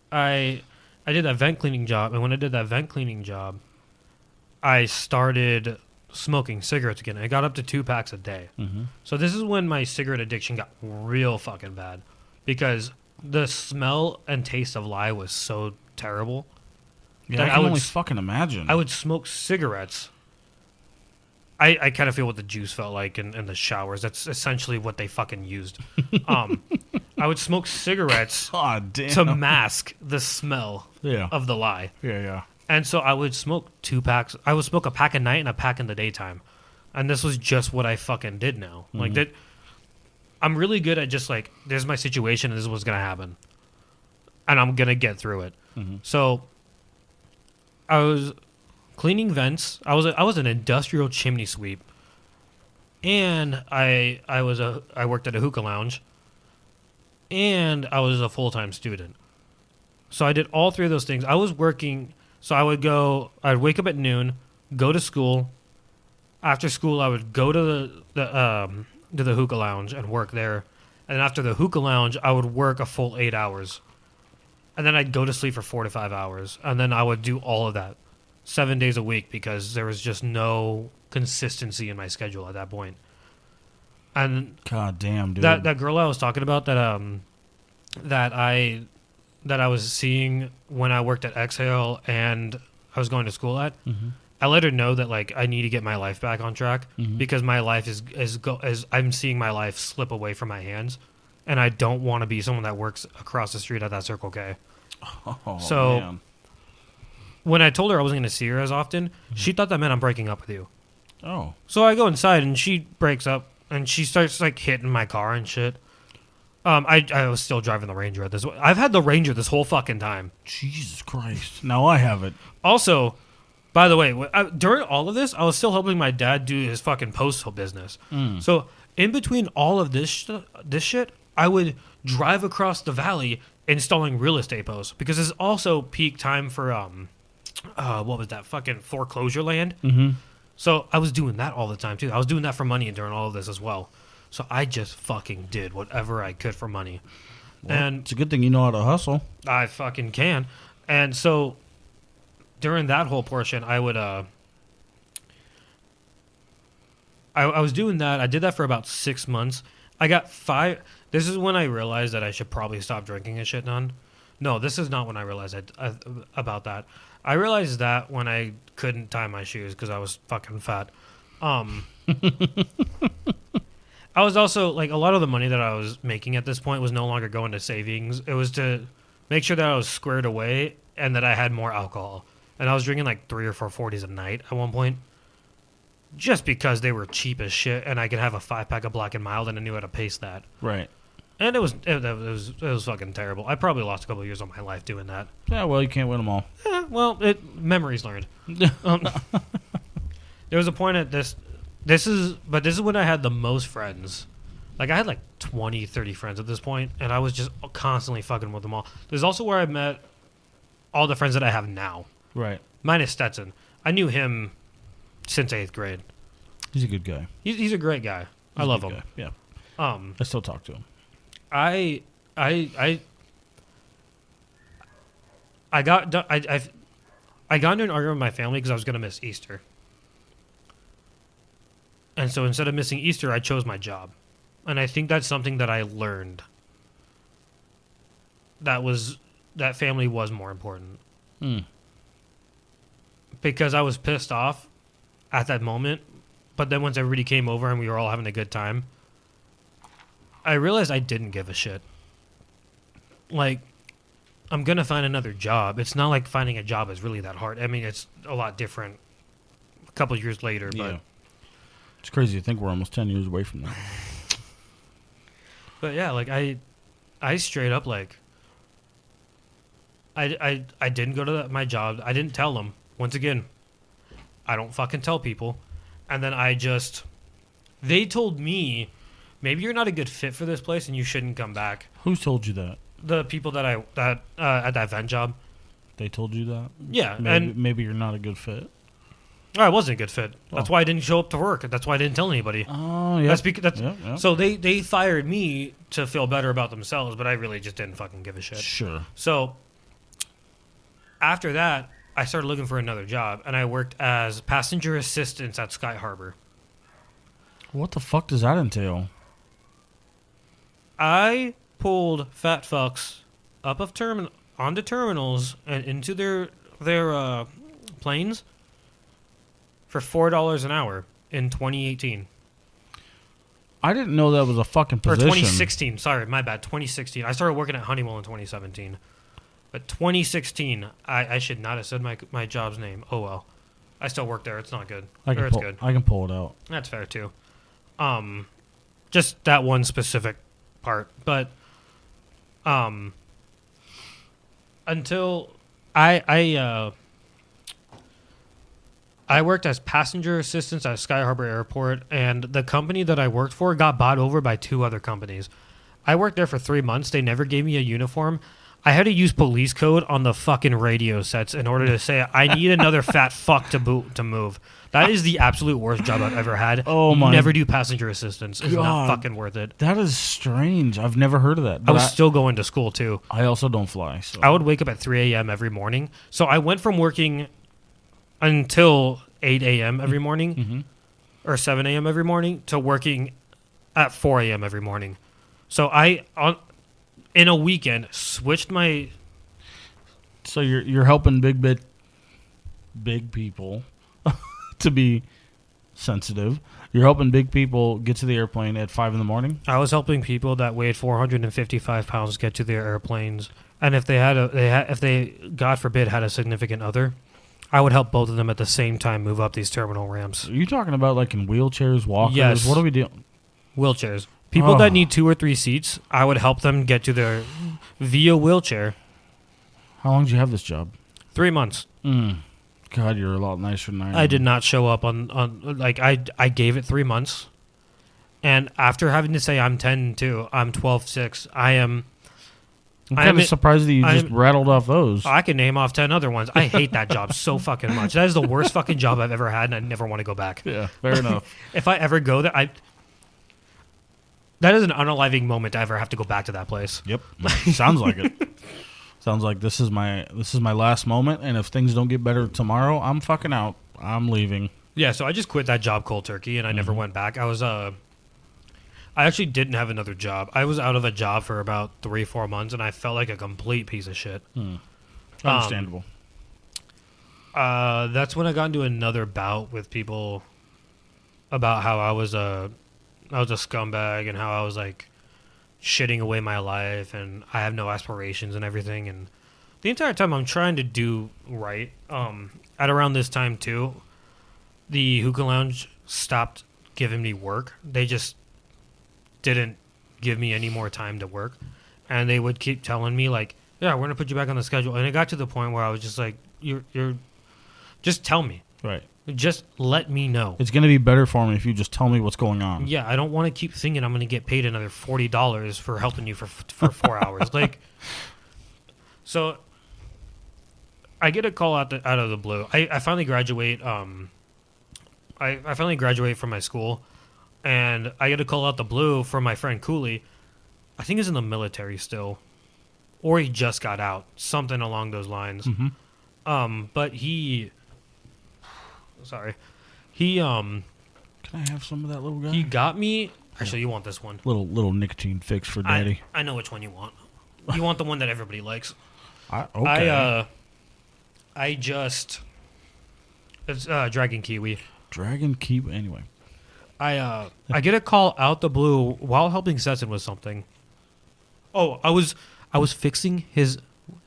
I did that vent cleaning job, and when I did that vent cleaning job, I started smoking cigarettes again. I got up to 2 packs a day. Mm-hmm. So this is when my cigarette addiction got real fucking bad, because the smell and taste of lye was so terrible. Yeah, I can only fucking imagine. I would smoke cigarettes. I kind of feel what the juice felt like in the showers. That's essentially what they fucking used. I would smoke cigarettes to mask the smell of the lye. Yeah. And so I would smoke 2 packs. I would smoke a pack at night and a pack in the daytime. And this was just what I fucking did now. Mm-hmm. Like that, I'm really good at just like, there's my situation and this is what's going to happen. And I'm going to get through it. Mm-hmm. So I was cleaning vents. I was an industrial chimney sweep. And I worked at a hookah lounge. And I was a full-time student. So I did all 3 of those things. I was working. So I'd wake up at noon, go to school. After school, I would go to the hookah lounge and work there. And then after the hookah lounge, I would work a full 8 hours. And then I'd go to sleep for 4 to 5 hours. And then I would do all of that 7 days a week, because there was just no consistency in my schedule at that point. And God damn, dude. That girl I was talking about that I was seeing when I worked at Exhale and I was going to school at, mm-hmm. I let her know that like I need to get my life back on track, mm-hmm. because my life is I'm seeing my life slip away from my hands, and I don't want to be someone that works across the street at that Circle K. Oh, so man. When I told her I wasn't going to see her as often, mm-hmm. she thought that meant I'm breaking up with you. Oh. So I go inside and she breaks up and she starts like hitting my car and shit. I was still driving the Ranger at this. I've had the Ranger this whole fucking time. Jesus Christ. Now I have it. Also, by the way, during all of this, I was still helping my dad do his fucking postal business. Mm. So in between all of this shit, I would drive across the valley installing real estate posts, because it's also peak time for what was that fucking foreclosure land? Mm-hmm. So I was doing that all the time too. I was doing that for money during all of this as well. So I just fucking did whatever I could for money. Well, and it's a good thing you know how to hustle. I fucking can. And so during that whole portion, I would I was doing that. I did that for about 6 months. I got 5. This is when I realized that I should probably stop drinking and shit done. No, this is not when I realized about that. I realized that when I couldn't tie my shoes because I was fucking fat. I was also, like, a lot of the money that I was making at this point was no longer going to savings. It was to make sure that I was squared away and that I had more alcohol. And I was drinking, like, 3 or 4 40s a night at one point. Just because they were cheap as shit and I could have a 5-pack of Black and Mild and I knew how to pace that. Right. And it was fucking terrible. I probably lost a couple of years of my life doing that. Yeah, well, you can't win them all. Yeah, well, memories learned. There was a point at this is when I had the most friends. Like, I had like 20, 30 friends at this point, and I was just constantly fucking with them all. There's also where I met all the friends that I have now, Right. minus Stetson. I knew him since 8th grade. He's a good guy. He's a great guy. I love him. Guy. Yeah. I I still talk to him. I got into an argument with my family because I was going to miss Easter. And so instead of missing Easter, I chose my job. And I think that's something that I learned. That family was more important. Because I was pissed off at that moment. But then once everybody came over and we were all having a good time, I realized I didn't give a shit. Like, I'm going to find another job. It's not like finding a job is really that hard. I mean, it's a lot different a couple years later. But it's crazy to think we're almost 10 years away from that. But yeah, like I straight up like I didn't go to my job. I didn't tell them. Once again, I don't fucking tell people. And then they told me, maybe you're not a good fit for this place and you shouldn't come back. Who told you that? The people that at that vent job. They told you that? Yeah, maybe you're not a good fit. I wasn't a good fit. That's why I didn't show up to work. That's why I didn't tell anybody. Oh, yeah. So they fired me to feel better about themselves, but I really just didn't fucking give a shit. Sure. So after that, I started looking for another job, and I worked as passenger assistant at Sky Harbor. What the fuck does that entail? I pulled fat fucks up of onto terminals and into their planes for $4 an hour in 2018. I didn't know that was a fucking Or position. 2016. Sorry, my bad. 2016. I started working at Honeywell in 2017. But 2016, I should not have said my job's name. Oh well. I still work there. It's not good. It's good. I can pull it out. That's fair too. Just that one specific part. But until I worked as passenger assistant at Sky Harbor Airport, and the company that I worked for got bought over by 2 other companies. I worked there for 3 months. They never gave me a uniform. I had to use police code on the fucking radio sets in order to say, I need another fat fuck to move. That is the absolute worst job I've ever had. Oh my! Never do passenger assistance. It's not fucking worth it. That is strange. I've never heard of that. I was still going to school too. I also don't fly. So I would wake up at 3 a.m. every morning. So I went from working until 8 a.m. every morning or 7 a.m. every morning to working at 4 a.m. every morning. So in a weekend, switched my... So you're helping big people to be sensitive. You're helping big people get to the airplane at 5 in the morning? I was helping people that weighed 455 pounds get to their airplanes. And if they, God forbid, had a significant other, I would help both of them at the same time move up these terminal ramps. Are you talking about like in wheelchairs, walkers? Yes. What are we doing? Wheelchairs. People that need 2 or 3 seats, I would help them get to their via wheelchair. How long did you have this job? 3 months. God, you're a lot nicer than I am. I did not show up on like I gave it 3 months, and after having to say I'm 10-2, I'm 12-6. I'm kind of surprised that you just rattled off those. I can name off 10 other ones. I hate that job so fucking much. That is the worst fucking job I've ever had, and I never want to go back. Yeah, fair enough. If I ever go there, that is an unaliving moment to ever have to go back to that place. Yep, sounds like it. Sounds like this is my last moment, and if things don't get better tomorrow, I'm fucking out. I'm leaving. Yeah, so I just quit that job cold turkey, and I never went back. I actually didn't have another job. I was out of a job for about 3-4 months, and I felt like a complete piece of shit. Understandable. That's when I got into another bout with people about how I was a scumbag and how I was like shitting away my life and I have no aspirations and everything. And the entire time I'm trying to do right. At around this time too, the hookah lounge stopped giving me work. They just didn't give me any more time to work, and they would keep telling me like, yeah, we're gonna put you back on the schedule. And it got to the point where I was just like, you're just tell me. Right. Just let me know. It's going to be better for me if you just tell me what's going on. Yeah, I don't want to keep thinking I'm going to get paid another $40 for helping you for 4 hours. Like, so I get a call out of the blue. I finally graduate. I finally graduate from my school, and I get a call out the blue from my friend Cooley. I think he's in the military still, or he just got out, something along those lines. But he Can I have some of that little guy? he got me. Actually, you want this one? Little nicotine fix for daddy. I know which one you want. You want the one that everybody likes. Okay. It's Dragon Kiwi. Dragon Kiwi. Anyway. I get a call out the blue while helping Stetson with something. Oh, I was fixing his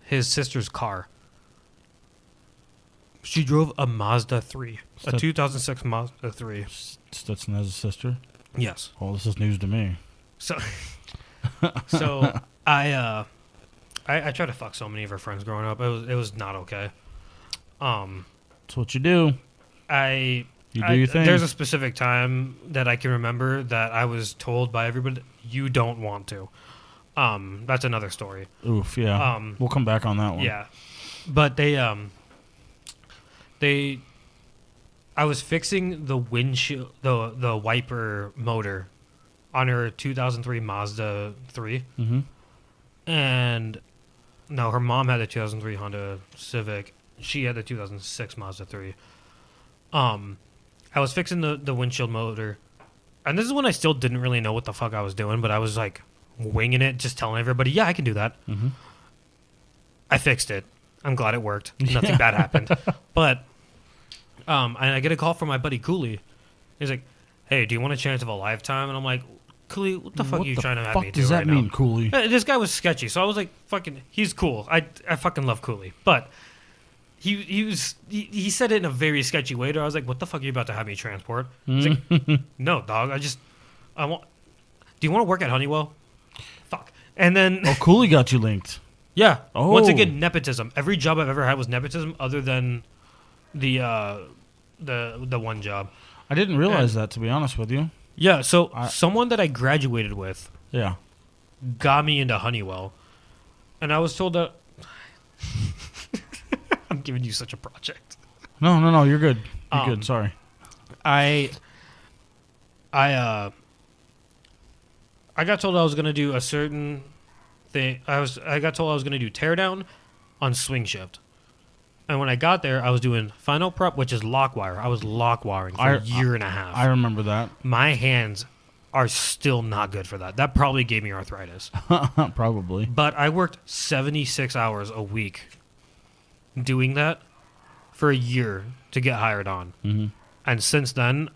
sister's car. She drove a Mazda 3, a 2006 Mazda 3. Stetson has a sister? Yes. Oh, this is news to me. So I tried to fuck so many of her friends growing up. It was not okay. That's what you do. You do your thing. There's a specific time that I can remember that I was told by everybody, you don't want to. That's another story. Oof, yeah. We'll come back on that one. Yeah. But I was fixing the windshield, the wiper motor on her 2003 Mazda 3. Mm-hmm. And no, her mom had a 2003 Honda Civic. She had the 2006 Mazda 3. I was fixing the windshield motor. And this is when I still didn't really know what the fuck I was doing, but I was like winging it, just telling everybody, yeah, I can do that. Mm-hmm. I fixed it. I'm glad it worked. Nothing bad happened. But and I get a call from my buddy Cooley. He's like, hey, do you want a chance of a lifetime? And I'm like, Cooley, what the fuck are you trying to have me do does that right mean, now? Cooley? This guy was sketchy, so I was like, fucking, he's cool. I fucking love Cooley. But he said it in a very sketchy way. I was like, what the fuck are you about to have me transport? He's like, no, dog, I want, do you want to work at Honeywell? Fuck. And then... Oh, Cooley got you linked. Yeah. Oh. Once again, nepotism. Every job I've ever had was nepotism other than the one job. I didn't realize that, to be honest with you. Yeah, so someone that I graduated with Yeah. got me into Honeywell. And I was told that... I'm giving you such a project. No, you're good. You're good, sorry. I got told I was going to do a certain thing. I got told I was going to do teardown on swing shift. And when I got there, I was doing final prep, which is lock wire. I was lock wiring for a year and a half. I remember that. My hands are still not good for that. That probably gave me arthritis. Probably. But I worked 76 hours a week doing that for a year to get hired on. Mm-hmm. And since then,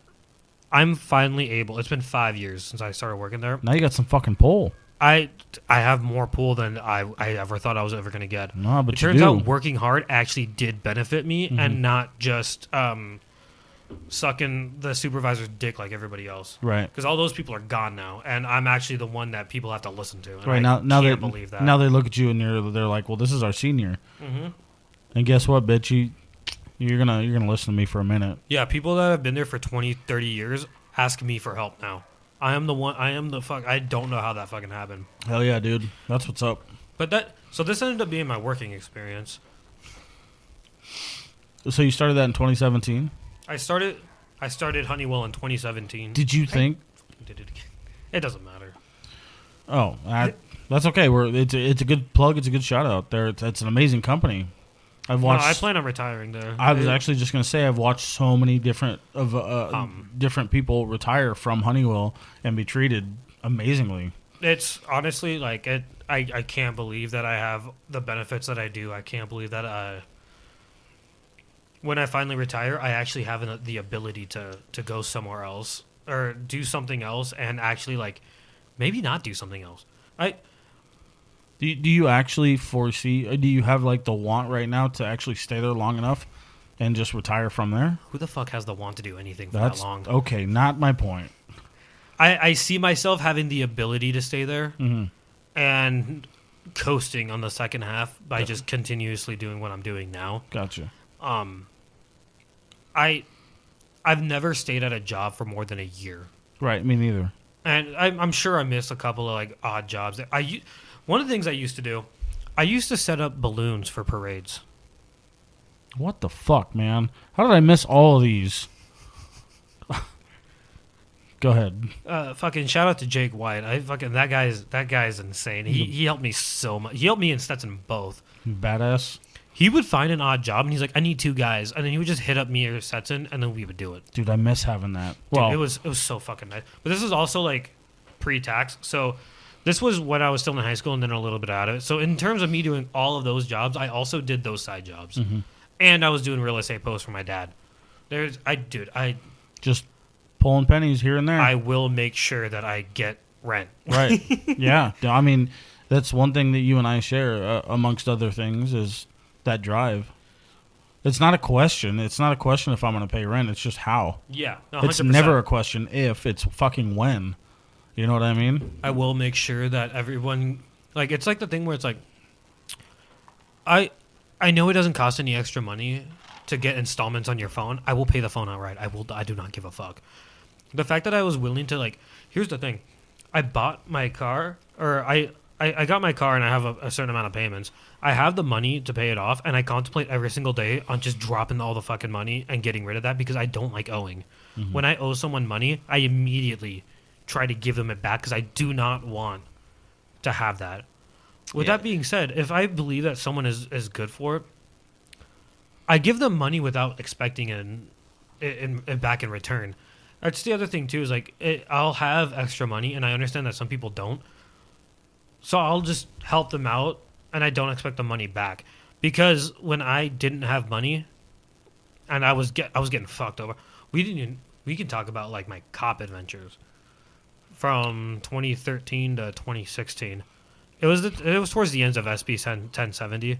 I'm finally able. It's been 5 years since I started working there. Now you got some fucking pull. I have more pull than I ever thought I was ever going to get. No, but it turns out working hard actually did benefit me and not just sucking the supervisor's dick like everybody else. Right. Because all those people are gone now, and I'm actually the one that people have to listen to. And right. I Now can't believe that. Now they look at you and they're like, well, this is our senior. Mm-hmm. And guess what, bitch? You're gonna listen to me for a minute. Yeah, people that have been there for 20, 30 years ask me for help now. I am the fuck. I don't know how that fucking happened. Hell yeah, dude. That's what's up. But so this ended up being my working experience. So you started that in 2017? I started Honeywell in 2017. Did you think? Did it again. It doesn't matter. Oh, that's okay. It's a good plug. It's a good shout out there. It's an amazing company. I've watched. No, I plan on retiring there. I was actually just going to say I've watched so many different different people retire from Honeywell and be treated amazingly. It's honestly like it. I can't believe that I have the benefits that I do. I can't believe that when I finally retire, I actually have the ability to go somewhere else or do something else and actually like maybe not do something else. Do you actually foresee? Do you have like the want right now to actually stay there long enough and just retire from there? Who the fuck has the want to do anything for that long? Okay, not my point. I see myself having the ability to stay there and coasting on the second half by just continuously doing what I'm doing now. Gotcha. I've never stayed at a job for more than a year. Right, me neither. And I'm sure I missed a couple of like odd jobs. One of the things I used to do, I used to set up balloons for parades. What the fuck, man? How did I miss all of these? Go ahead. Fucking shout out to Jake White. That guy's insane. He helped me so much. He helped me and Stetson both. Badass. He would find an odd job and he's like, I need 2 guys, and then he would just hit up me or Stetson, and then we would do it. Dude, I miss having that. Dude, Well, it was so fucking nice. But this is also like pre-tax, so this was when I was still in high school and then a little bit out of it. So in terms of me doing all of those jobs, I also did those side jobs, and I was doing real estate posts for my dad. I just pulling pennies here and there. I will make sure that I get rent. Right. Yeah. I mean, that's one thing that you and I share, amongst other things, is that drive. It's not a question. It's not a question if I'm going to pay rent. It's just how. Yeah. 100%. It's never a question if. It's fucking when. You know what I mean? I will make sure that everyone, like, it's like the thing where it's like, I know it doesn't cost any extra money to get installments on your phone. I will pay the phone outright. I do not give a fuck. The fact that I was willing to, like, here's the thing. I bought my car, or I got my car and I have a certain amount of payments. I have the money to pay it off, and I contemplate every single day on just dropping all the fucking money and getting rid of that because I don't like owing. When I owe someone money, I immediately try to give them it back because I do not want to have that. With that being said, if I believe that someone is good for it, I give them money without expecting it back in return. That's the other thing too, is like I'll have extra money, and I understand that some people don't. So I'll just help them out, and I don't expect the money back. Because when I didn't have money, and I was getting fucked over, we can talk about like my cop adventures from 2013 to 2016. It was towards the ends of SB 1070.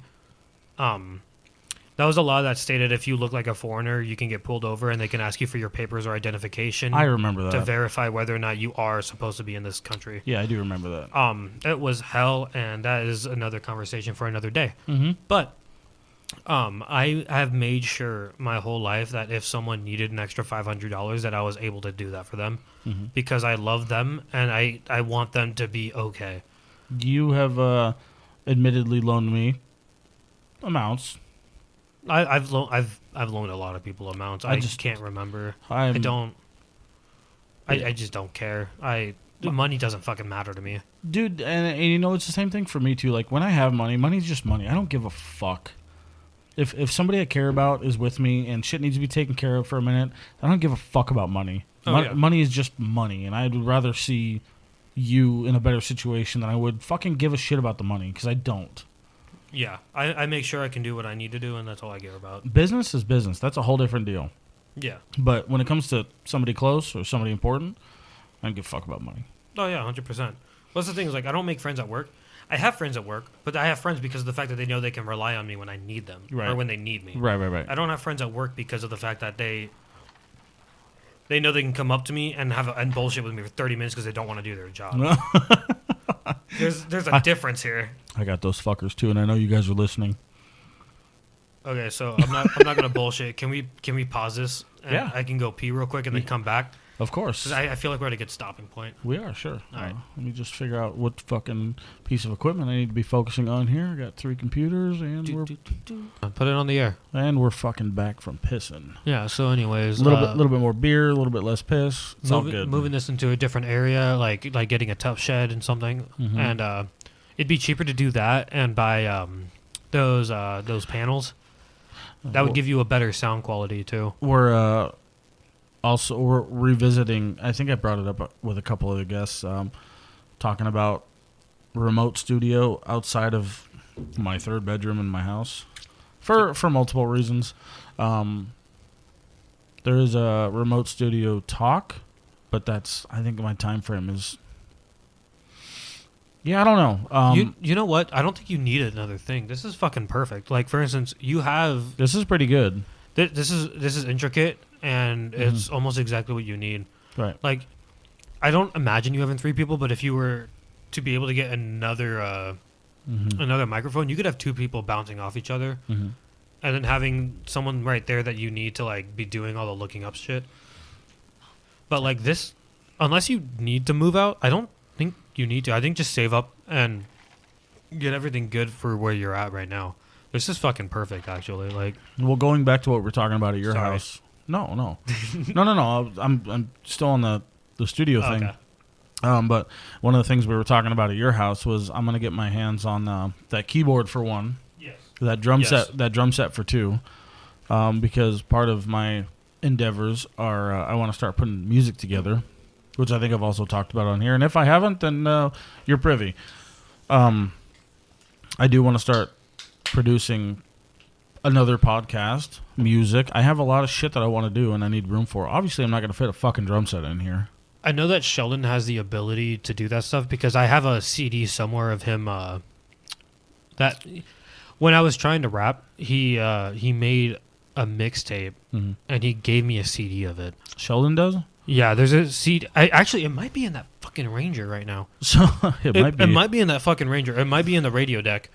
That was a law that stated if you look like a foreigner, you can get pulled over and they can ask you for your papers or identification. I remember that. To verify whether or not you are supposed to be in this country. Yeah, I do remember that. It was hell, and that is another conversation for another day. But I have made sure my whole life that if someone needed an extra $500, that I was able to do that for them because I love them and I want them to be okay. You have admittedly loaned me amounts. I've loaned a lot of people amounts. I just can't remember. I just don't care. Money doesn't fucking matter to me, dude. And you know, it's the same thing for me too. Like when I have money, money's just money. I don't give a fuck. If somebody I care about is with me and shit needs to be taken care of for a minute, I don't give a fuck about money. Money is just money, and I'd rather see you in a better situation than I would fucking give a shit about the money, because I don't. Yeah, I make sure I can do what I need to do, and that's all I care about. Business is business. That's a whole different deal. Yeah. But when it comes to somebody close or somebody important, I don't give a fuck about money. Oh, yeah, 100%. What's the thing is, like, I don't make friends at work. I have friends at work, but I have friends because of the fact that they know they can rely on me when I need them, or when they need me. Right. I don't have friends at work because of the fact that they know they can come up to me and and bullshit with me for 30 minutes because they don't want to do their job. There's a difference here. I got those fuckers too, and I know you guys are listening. Okay, so I'm not gonna bullshit. Can we pause this? And yeah. I can go pee real quick and then come back. Of course. 'Cause I feel like we're at a good stopping point. We are, sure. All right. Let me just figure out what fucking piece of equipment I need to be focusing on here. I got 3 computers, and Put it on the air. And we're fucking back from pissing. Yeah. So, anyways, a little bit more beer, a little bit less piss. It's all good. Moving this into a different area, like getting a tough shed and something, and it'd be cheaper to do that and buy those panels. That would give you a better sound quality too. We're revisiting. I think I brought it up with a couple other guests, talking about remote studio outside of my 3rd bedroom in my house for multiple reasons. There is a remote studio talk, but I think my time frame is. Yeah, I don't know. You know what? I don't think you need another thing. This is fucking perfect. Like, for instance, you have. This is pretty good. This is intricate, and it's almost exactly what you need. Right. Like, I don't imagine you having 3 people, but if you were to be able to get another microphone, you could have 2 people bouncing off each other, and then having someone right there that you need to like be doing all the looking up shit. But like this, unless you need to move out, I don't think you need to. I think just save up and get everything good for where you're at right now. This is fucking perfect, actually. Like, Well, going back to what we're talking about at your Sorry. house. No. No. I'm still on the studio thing. okay. But one of the things we were talking about at your house was I'm gonna get my hands on that keyboard for one, Yes. that drum Yes. set for two, because part of my endeavors are I want to start putting music together, which I think I've also talked about on here. And if I haven't, then you're privy. I do want to start producing another podcast, music. I have a lot of shit that I want to do, and I need room for. Obviously, I'm not going to fit a fucking drum set in here. I know that Sheldon has the ability to do that stuff because I have a CD somewhere of him. That when I was trying to rap, he made a mixtape and he gave me a CD of it. Sheldon does? Yeah, there's a CD. It might be in that fucking Ranger right now. So it might be. It might be in that fucking Ranger. It might be in the radio deck.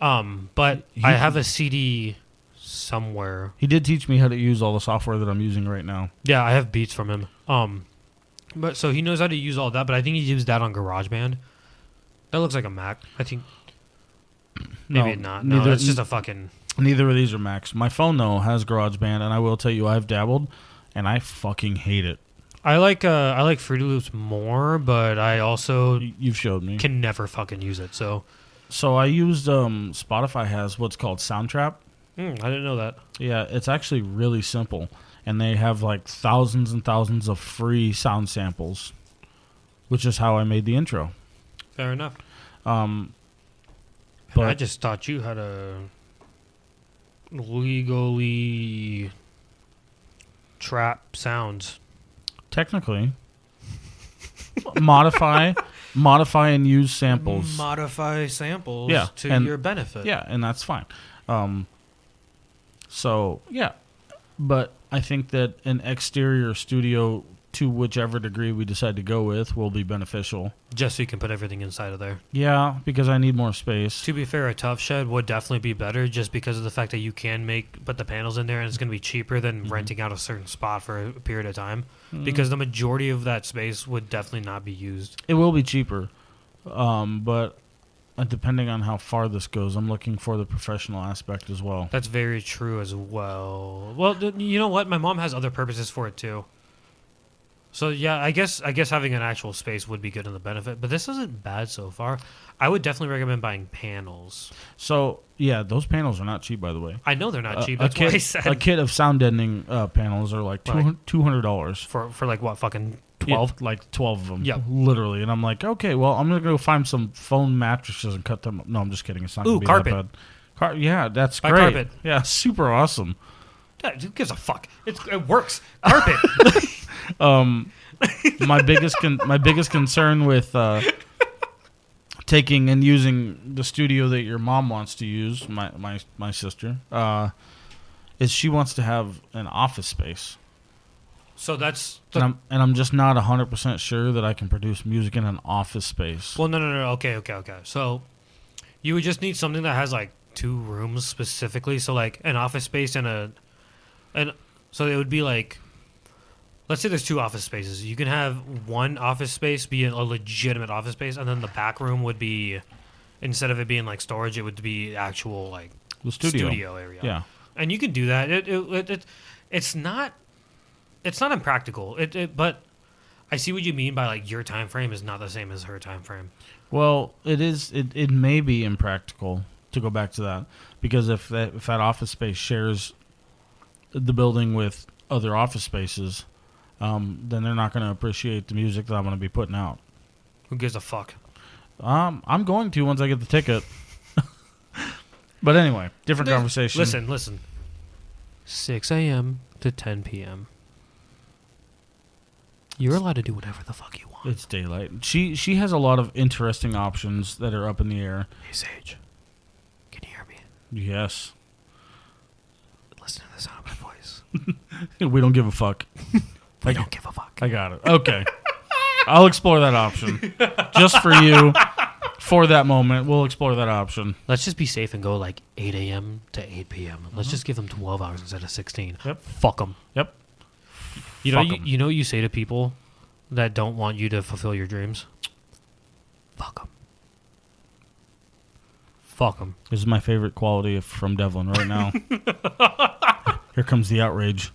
But I have a CD somewhere. He did teach me how to use all the software that I'm using right now. Yeah, I have beats from him. But so he knows how to use all that, but I think he used that on GarageBand. That looks like a Mac. I think maybe not. No, it's just a fucking. Neither of these are Macs. My phone though has GarageBand, and I will tell you, I've dabbled, and I fucking hate it. I like Fruity Loops more, but I also You've showed me. can never fucking use it. So I used Spotify has what's called Soundtrap. I didn't know that. Yeah, it's actually really simple, and they have like thousands and thousands of free sound samples, which is how I made the intro. Fair enough. But I just taught you how to legally trap sounds. technically modify and use samples. Modify samples Yeah, to and- your benefit. Yeah, and that's fine. So yeah, but I think that an exterior studio, to whichever degree we decide to go with, will be beneficial. Just so you can put everything inside of there. Yeah, because I need more space. To be fair, a tough shed would definitely be better just because of the fact that you can put the panels in there and it's going to be cheaper than renting out a certain spot for a period of time because the majority of that space would definitely not be used. It will be cheaper, but depending on how far this goes, I'm looking for the professional aspect as well. That's very true as well. Well, you know what? My mom has other purposes for it too. So yeah, I guess having an actual space would be good in the benefit, but this isn't bad so far. I would definitely recommend buying panels. So yeah, those panels are not cheap, by the way. I know they're not cheap. That's why I said A kit of sound deadening panels are like $200 for like what, fucking 12? Yeah, like 12 of them. Yep. Literally. And I'm like, okay, well, I'm gonna go find some foam mattresses and cut them. No, I'm just kidding. It's not gonna be carpet. that bad. Yeah, that's Buy great. carpet. Yeah, super awesome. Yeah, who gives a fuck? It works. Carpet. My biggest concern with taking and using the studio that your mom wants to use, my sister, is she wants to have an office space. So that's And I'm just not 100% sure that I can produce music in an office space. well, no. Okay. So you would just need something that has like 2 rooms specifically. So like an office space and so it would be like, let's say there's 2 office spaces. You can have one office space be a legitimate office space, and then the back room would be, instead of it being like storage, it would be actual like The studio area. Yeah. And you can do that. It's not impractical. But I see what you mean by like your time frame is not the same as her time frame. Well, it is. It may be impractical to go back to that, because if that office space shares the building with other office spaces, then they're not going to appreciate the music that I'm going to be putting out. Who gives a fuck? I'm going to once I get the ticket. But anyway, different conversation. Listen. 6 a.m. to 10 p.m. You're allowed to do whatever the fuck you want. It's daylight. She has a lot of interesting options that are up in the air. Hey, Sage. Can you hear me? Yes. Listen to the sound of my voice. We don't give a fuck. We don't give a fuck. I got it. Okay. I'll explore that option. Just for you. For that moment, we'll explore that option. Let's just be safe and go like 8 a.m. to 8 p.m. Let's just give them 12 hours instead of 16. Yep. Fuck them. Yep. You know, Fuck 'em. you know what you say to people that don't want you to fulfill your dreams? Fuck them. Fuck them. This is my favorite quality from Devlin right now. Here comes the outrage.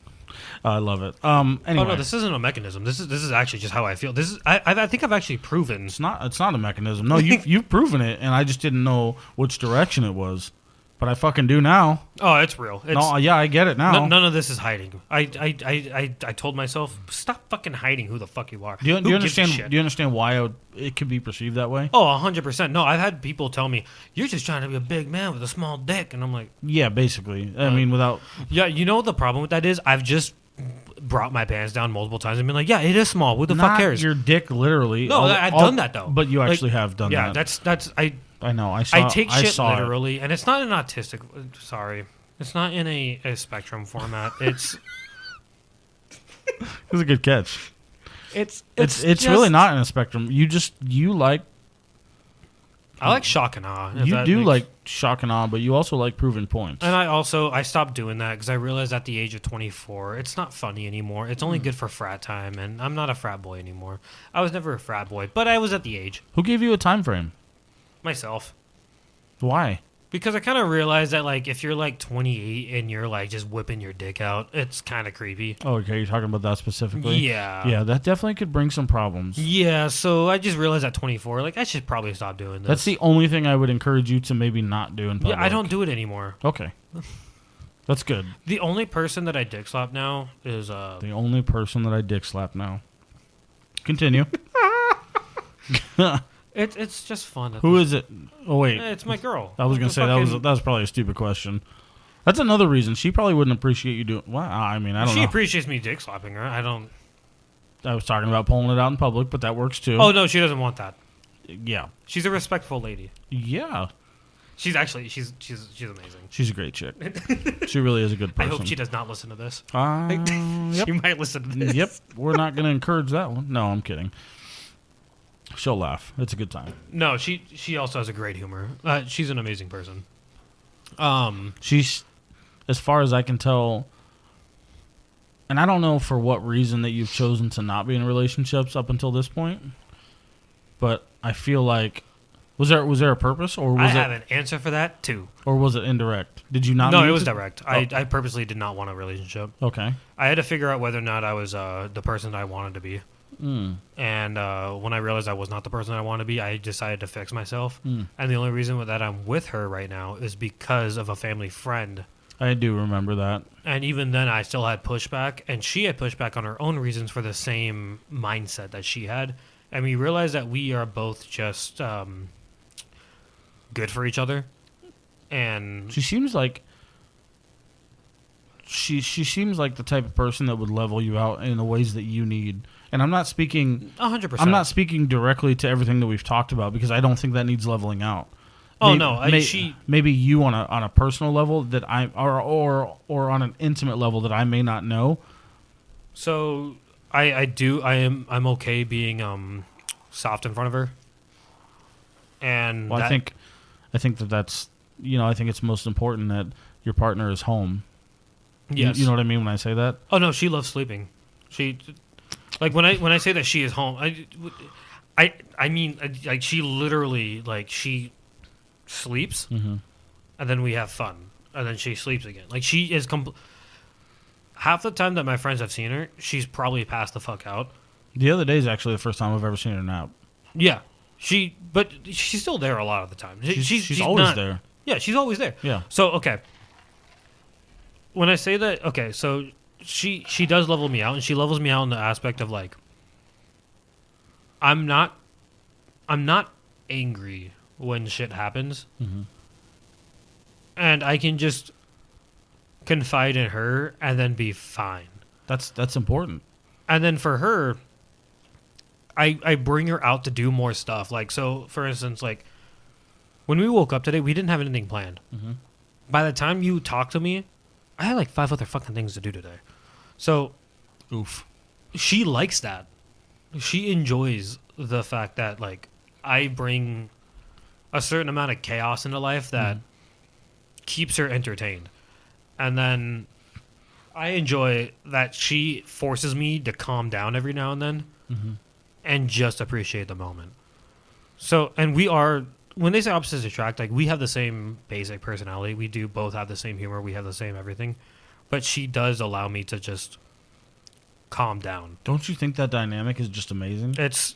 I love it. Anyway. Oh no, this isn't a mechanism. This is actually just how I feel. This is I think I've actually proven. It's not a mechanism. No, you've proven it, and I just didn't know which direction it was. But I fucking do now. Oh, it's real. No, yeah, I get it now. None of this is hiding. I told myself, stop fucking hiding who the fuck you are. Do you understand? Do you understand why it could be perceived that way? Oh, 100%. No, I've had people tell me, you're just trying to be a big man with a small dick, and I'm like, yeah, basically. I mean, without. Yeah, you know what the problem with that is? I've just brought my pants down multiple times and been like, yeah, it is small. Who the fuck cares? Your dick, literally. No, I've done that though. But you actually have done that. Yeah, that's I know. I take shit literally, it. and it's not an autistic. Sorry, it's not in a spectrum format. It's a good catch. It's really not in a spectrum. You like. I like shock and awe. You do like shock and awe, but you also like proving points. And I stopped doing that because I realized at the age of 24, it's not funny anymore. It's only good for frat time, and I'm not a frat boy anymore. I was never a frat boy, but I was at the age. Who gave you a time frame? Myself. Why? Because I kind of realized that, like, if you're, like, 28 and you're, like, just whipping your dick out, it's kind of creepy. Oh, okay, you're talking about that specifically? Yeah. Yeah, that definitely could bring some problems. Yeah, so I just realized at 24, like, I should probably stop doing this. That's the only thing I would encourage you to maybe not do in public. Yeah, I don't do it anymore. Okay. That's good. The only person that I dick slap now is... The only person that I dick slap now. Continue. It's just fun. Who is it? Oh, wait. It's my girl. I was going to say, that was probably a stupid question. That's another reason. She probably wouldn't appreciate you doing... Well, I mean, I don't know. She appreciates me dick slapping her. I was talking about pulling it out in public, but that works too. Oh, no, she doesn't want that. Yeah. She's a respectful lady. Yeah. She's amazing. She's a great chick. She really is a good person. I hope she does not listen to this. Yep. She might listen to this. Yep. We're not going to encourage that one. No, I'm kidding. She'll laugh. It's a good time. No, she also has a great humor. She's an amazing person. She's, as far as I can tell, and I don't know for what reason that you've chosen to not be in relationships up until this point, but I feel like was there a purpose, or was I have an answer for that too, or was it indirect? Did you not? No, it was direct. I purposely did not want a relationship. Okay. I had to figure out whether or not I was the person I wanted to be. And when I realized I was not the person I wanted to be, I decided to fix myself. And the only reason that I'm with her right now is because of a family friend. I do remember that. And even then, I still had pushback, and she had pushback on her own reasons for the same mindset that she had. And we realized that we are both just good for each other. And she seems like she seems like the type of person that would level you out in the ways that you need. And I'm not speaking 100%. I'm not speaking directly to everything that we've talked about, because I don't think that needs leveling out. Oh, maybe you on a personal level that I or on an intimate level that I may not know. So I'm okay being soft in front of her. And well, I think that's I think it's most important that your partner is home. Yes. You know what I mean when I say that? Oh no, she loves sleeping. She like when I say that she is home, I mean like she literally she sleeps, and then we have fun, and then she sleeps again. Like she is half the time that my friends have seen her, she's probably passed the fuck out. The other day is actually the first time I've ever seen her nap. Yeah, but she's still there a lot of the time. She's always there. Yeah, she's always there. Yeah. So okay, when I say that, okay, so she does level me out, and she levels me out in the aspect of I'm not angry when shit happens, and I can just confide in her and then be fine. That's important. And then for her, I bring her out to do more stuff. So for instance, when we woke up today, we didn't have anything planned. By the time you talk to me, I had 5 other fucking things to do today. So, oof. She likes that. She enjoys the fact that I bring a certain amount of chaos into life that keeps her entertained. And then I enjoy that she forces me to calm down every now and then and just appreciate the moment. So, and we are when they say opposites attract, like we have the same basic personality. We do both have the same humor. We have the same everything. But she does allow me to just calm down. Don't you think that dynamic is just amazing? It's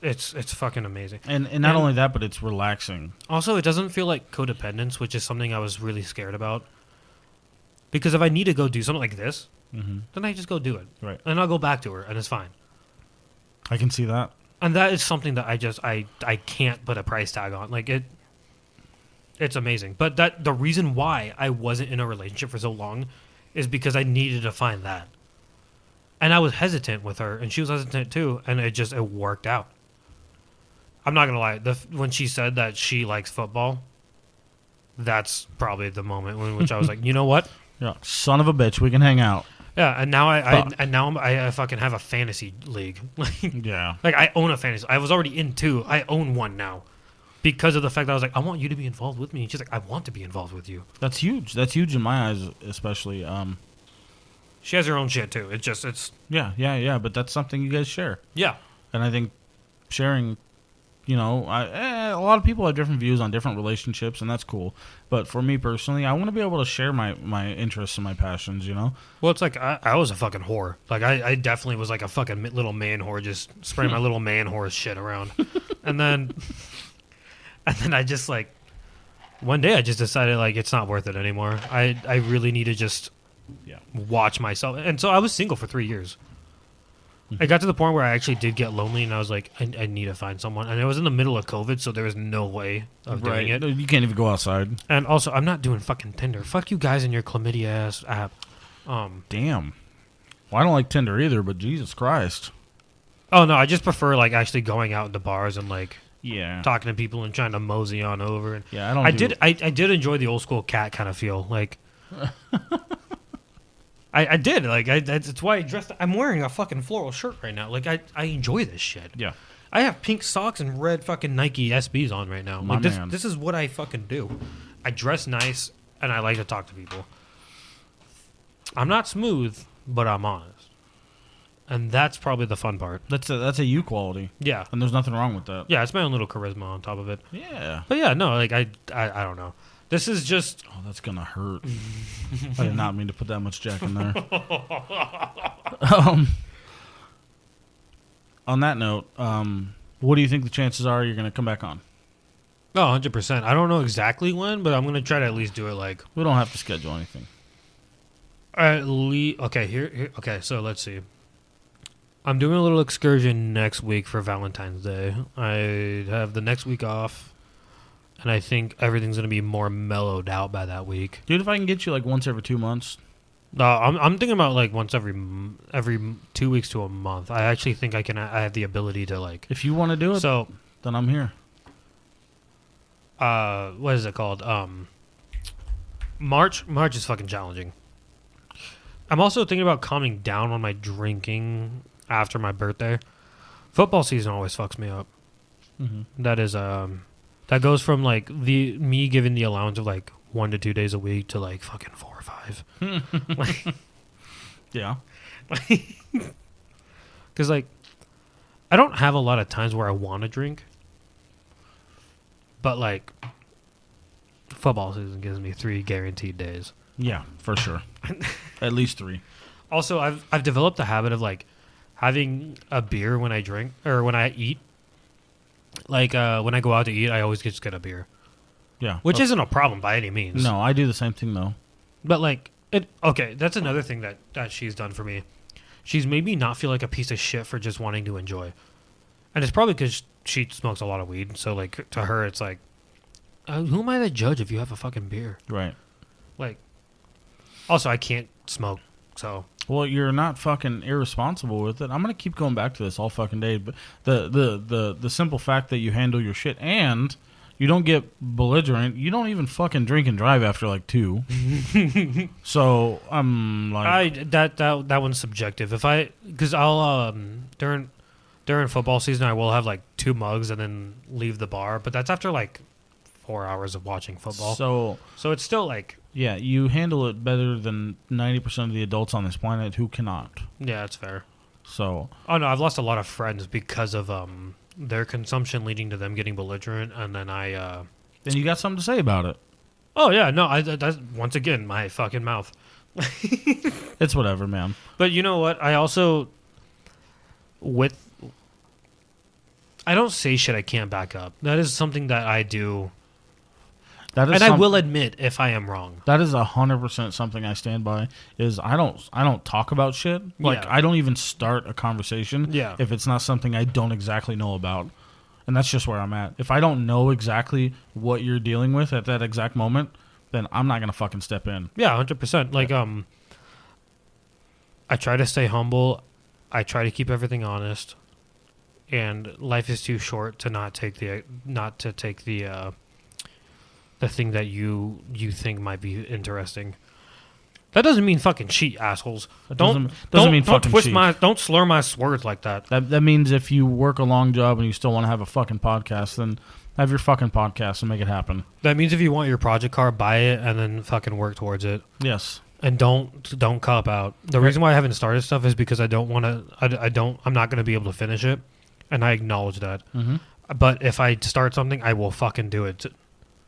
fucking amazing. And not only that, but it's relaxing. Also, it doesn't feel like codependence, which is something I was really scared about. Because if I need to go do something like this, then I just go do it. Right. And I'll go back to her, and it's fine. I can see that. And that is something that I can't put a price tag on. Like, it's amazing. But the reason why I wasn't in a relationship for so long is because I needed to find that. And I was hesitant with her, and she was hesitant too, and it worked out. I'm not going to lie. When she said that she likes football, that's probably the moment in which I was like, you know what? Yeah, son of a bitch, we can hang out. Yeah, and now I fucking have a fantasy league. Yeah. Like, I own a fantasy. I was already in two. I own one now. Because of the fact that I was like, I want you to be involved with me. And she's like, I want to be involved with you. That's huge. That's huge in my eyes, especially. She has her own shit, too. Yeah. But that's something you guys share. Yeah. And I think sharing, a lot of people have different views on different relationships, and that's cool. But for me personally, I want to be able to share my interests and my passions, Well, it's like, I was a fucking whore. Like, I definitely was like a fucking little man whore, just spraying my little man whore shit around. And then I just, like, one day I just decided, like, it's not worth it anymore. I really need to just watch myself. And so I was single for 3 years. I got to the point where I actually did get lonely, and I was like, I need to find someone. And it was in the middle of COVID, so there was no way of doing it. You can't even go outside. And also, I'm not doing fucking Tinder. Fuck you guys and your chlamydia-ass app. Damn. Well, I don't like Tinder either, but Jesus Christ. Oh, no, I just prefer, like, actually going out into bars and, like, yeah, talking to people and trying to mosey on over. And yeah, I did enjoy the old school cat kind of feel. Like, I did. Like, that's why I dressed. I'm wearing a fucking floral shirt right now. Like, I enjoy this shit. Yeah. I have pink socks and red fucking Nike SBs on right now. My Like, man. this is what I fucking do. I dress nice and I like to talk to people. I'm not smooth, but I'm honest. And that's probably the fun part. That's a you quality. Yeah. And there's nothing wrong with that. Yeah, it's my own little charisma on top of it. Yeah. But yeah, no, like, I don't know. This is just... Oh, that's going to hurt. I did not mean to put that much Jack in there. On that note, what do you think the chances are you're going to come back on? Oh, 100%. I don't know exactly when, but I'm going to try to at least do it, like... We don't have to schedule anything. At least... Okay, here... Okay, so let's see. I'm doing a little excursion next week for Valentine's Day. I have the next week off, and I think everything's going to be more mellowed out by that week. Dude, if I can get you like once every 2 months. I'm thinking about like once every 2 weeks to a month. I actually think I have the ability to like... If you want to do it, so, then I'm here. What is it called? March is fucking challenging. I'm also thinking about calming down on my drinking after my birthday. Football season always fucks me up. Mm-hmm. That is that goes from like me giving the allowance of like 1 to 2 days a week to like fucking 4 or 5. Like, yeah. Because like I don't have a lot of times where I want to drink, but like football season gives me 3 guaranteed days. Yeah, for sure. At least 3. Also, I've developed the habit of like having a beer when I drink or when I eat. Like when I go out to eat, I always just get a beer. Yeah, which isn't a problem by any means. No, I do the same thing though. But like okay, that's another thing that she's done for me. She's made me not feel like a piece of shit for just wanting to enjoy. And it's probably because she smokes a lot of weed. So like to her, it's like, who am I to judge if you have a fucking beer? Right. Like, also I can't smoke, so. Well, you're not fucking irresponsible with it. I'm gonna keep going back to this all fucking day, but the simple fact that you handle your shit and you don't get belligerent, you don't even fucking drink and drive after like 2. So I'm like, that one's subjective. Because I'll during football season I will have like 2 mugs and then leave the bar, but that's after like 4 hours of watching football. So it's still like. Yeah, you handle it better than 90% of the adults on this planet who cannot. Yeah, that's fair. So. Oh no, I've lost a lot of friends because of their consumption leading to them getting belligerent, and then then you got something to say about it. Oh yeah, no, that's once again my fucking mouth. It's whatever, man. But you know what? I also I don't say shit I can't back up. That is something that I do. I will admit if I am wrong. That is 100% something I stand by. Is I don't talk about shit. Like I don't even start a conversation. Yeah. If it's not something I don't exactly know about, and that's just where I'm at. If I don't know exactly what you're dealing with at that exact moment, then I'm not gonna fucking step in. Yeah, 100%. Like I try to stay humble. I try to keep everything honest. And life is too short to not take the thing that you think might be interesting. That doesn't mean fucking cheat, assholes. Don't mean fucking twist cheat. Don't slur my words like that. That means if you work a long job and you still want to have a fucking podcast, then have your fucking podcast and make it happen. That means if you want your project car, buy it and then fucking work towards it. Yes. And don't cop out. The reason why I haven't started stuff is because I don't want to. I'm not going to be able to finish it, and I acknowledge that. Mm-hmm. But if I start something, I will fucking do it.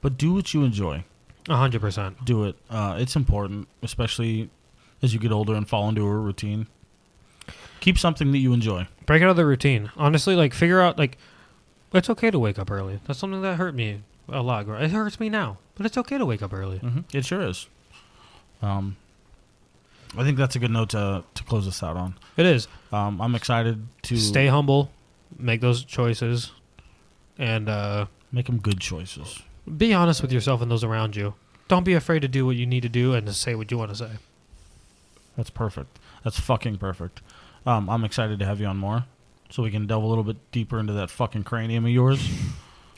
But do what you enjoy. 100%. Do it. It's important, especially as you get older and fall into a routine. Keep something that you enjoy. Break out of the routine. Honestly, like figure out like it's okay to wake up early. That's something that hurt me a lot. It hurts me now, but it's okay to wake up early. Mm-hmm. It sure is. I think that's a good note to close this out on. It is. I'm excited to stay humble, make those choices, and make them good choices. Be honest with yourself and those around you. Don't be afraid to do what you need to do and to say what you want to say. That's perfect. That's fucking perfect. I'm excited to have you on more, so we can delve a little bit deeper into that fucking cranium of yours.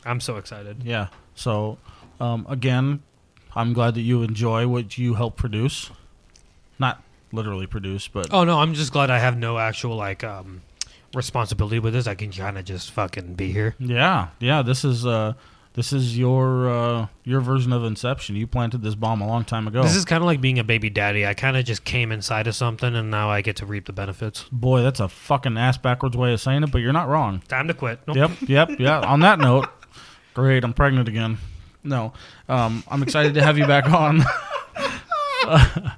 I'm so excited. Yeah. So, again, I'm glad that you enjoy what you help produce. Not literally produce, but... Oh, no, I'm just glad I have no actual, like, responsibility with this. I can kind of just fucking be here. Yeah. Yeah, this is your version of Inception. You planted this bomb a long time ago. This is kind of like being a baby daddy. I kind of just came inside of something, and now I get to reap the benefits. Boy, that's a fucking ass-backwards way of saying it, but you're not wrong. Time to quit. Nope. Yep. Yeah. On that note, great, I'm pregnant again. No. I'm excited to have you back on.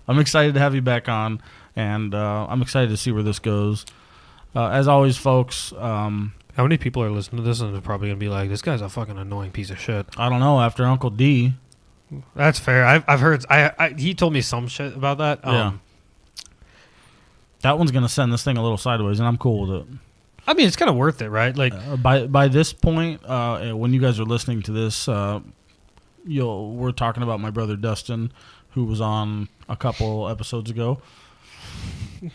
I'm excited to have you back on, and I'm excited to see where this goes. As always, folks... How many people are listening to this and they're probably going to be like, this guy's a fucking annoying piece of shit? I don't know. After Uncle D. That's fair. I've heard... he told me some shit about that. Yeah. That one's going to send this thing a little sideways, and I'm cool with it. I mean, it's kind of worth it, right? Like by this point, when you guys are listening to this, we're talking about my brother Dustin, who was on a couple episodes ago.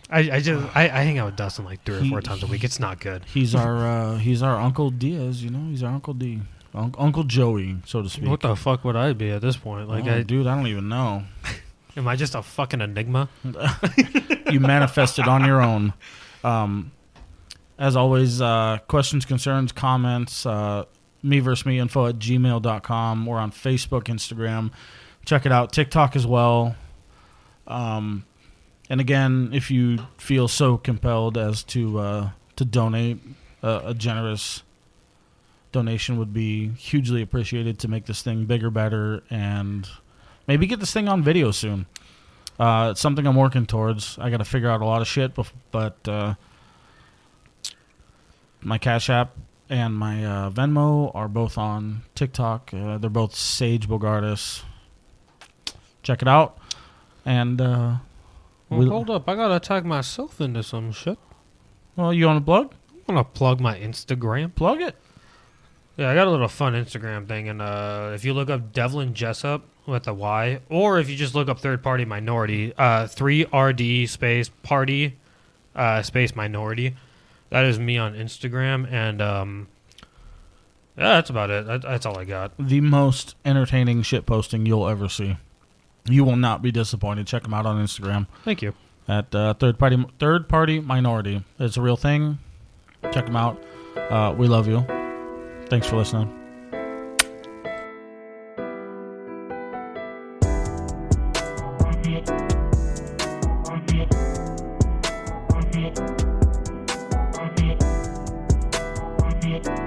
I hang out with Dustin like 3 or 4 times a week. It's not good. He's our Uncle Diaz, you know. He's our Uncle D, Uncle Joey, so to speak. What the fuck would I be at this point? Like, dude, I don't even know. Am I just a fucking enigma? You manifested on your own. As always, questions, concerns, comments, me@gmail.com. We're on Facebook, Instagram. Check it out. TikTok as well. And again, if you feel so compelled as to donate, a generous donation would be hugely appreciated to make this thing bigger, better, and maybe get this thing on video soon. It's something I'm working towards. I got to figure out a lot of shit, but my Cash App and my Venmo are both on TikTok. They're both Sage Bogardus. Check it out. And hold up. I got to tag myself into some shit. Well, you want to plug? I'm going to plug my Instagram. Plug it. Yeah, I got a little fun Instagram thing. And if you look up Devlyn Jessup with a Y, or if you just look up Third Party Minority, 3RD space party space minority. That is me on Instagram. And yeah, that's about it. That's all I got. The most entertaining shit posting you'll ever see. You will not be disappointed. Check them out on Instagram. Thank you. At Third Party Minority. It's a real thing. Check them out. We love you. Thanks for listening. Yeah.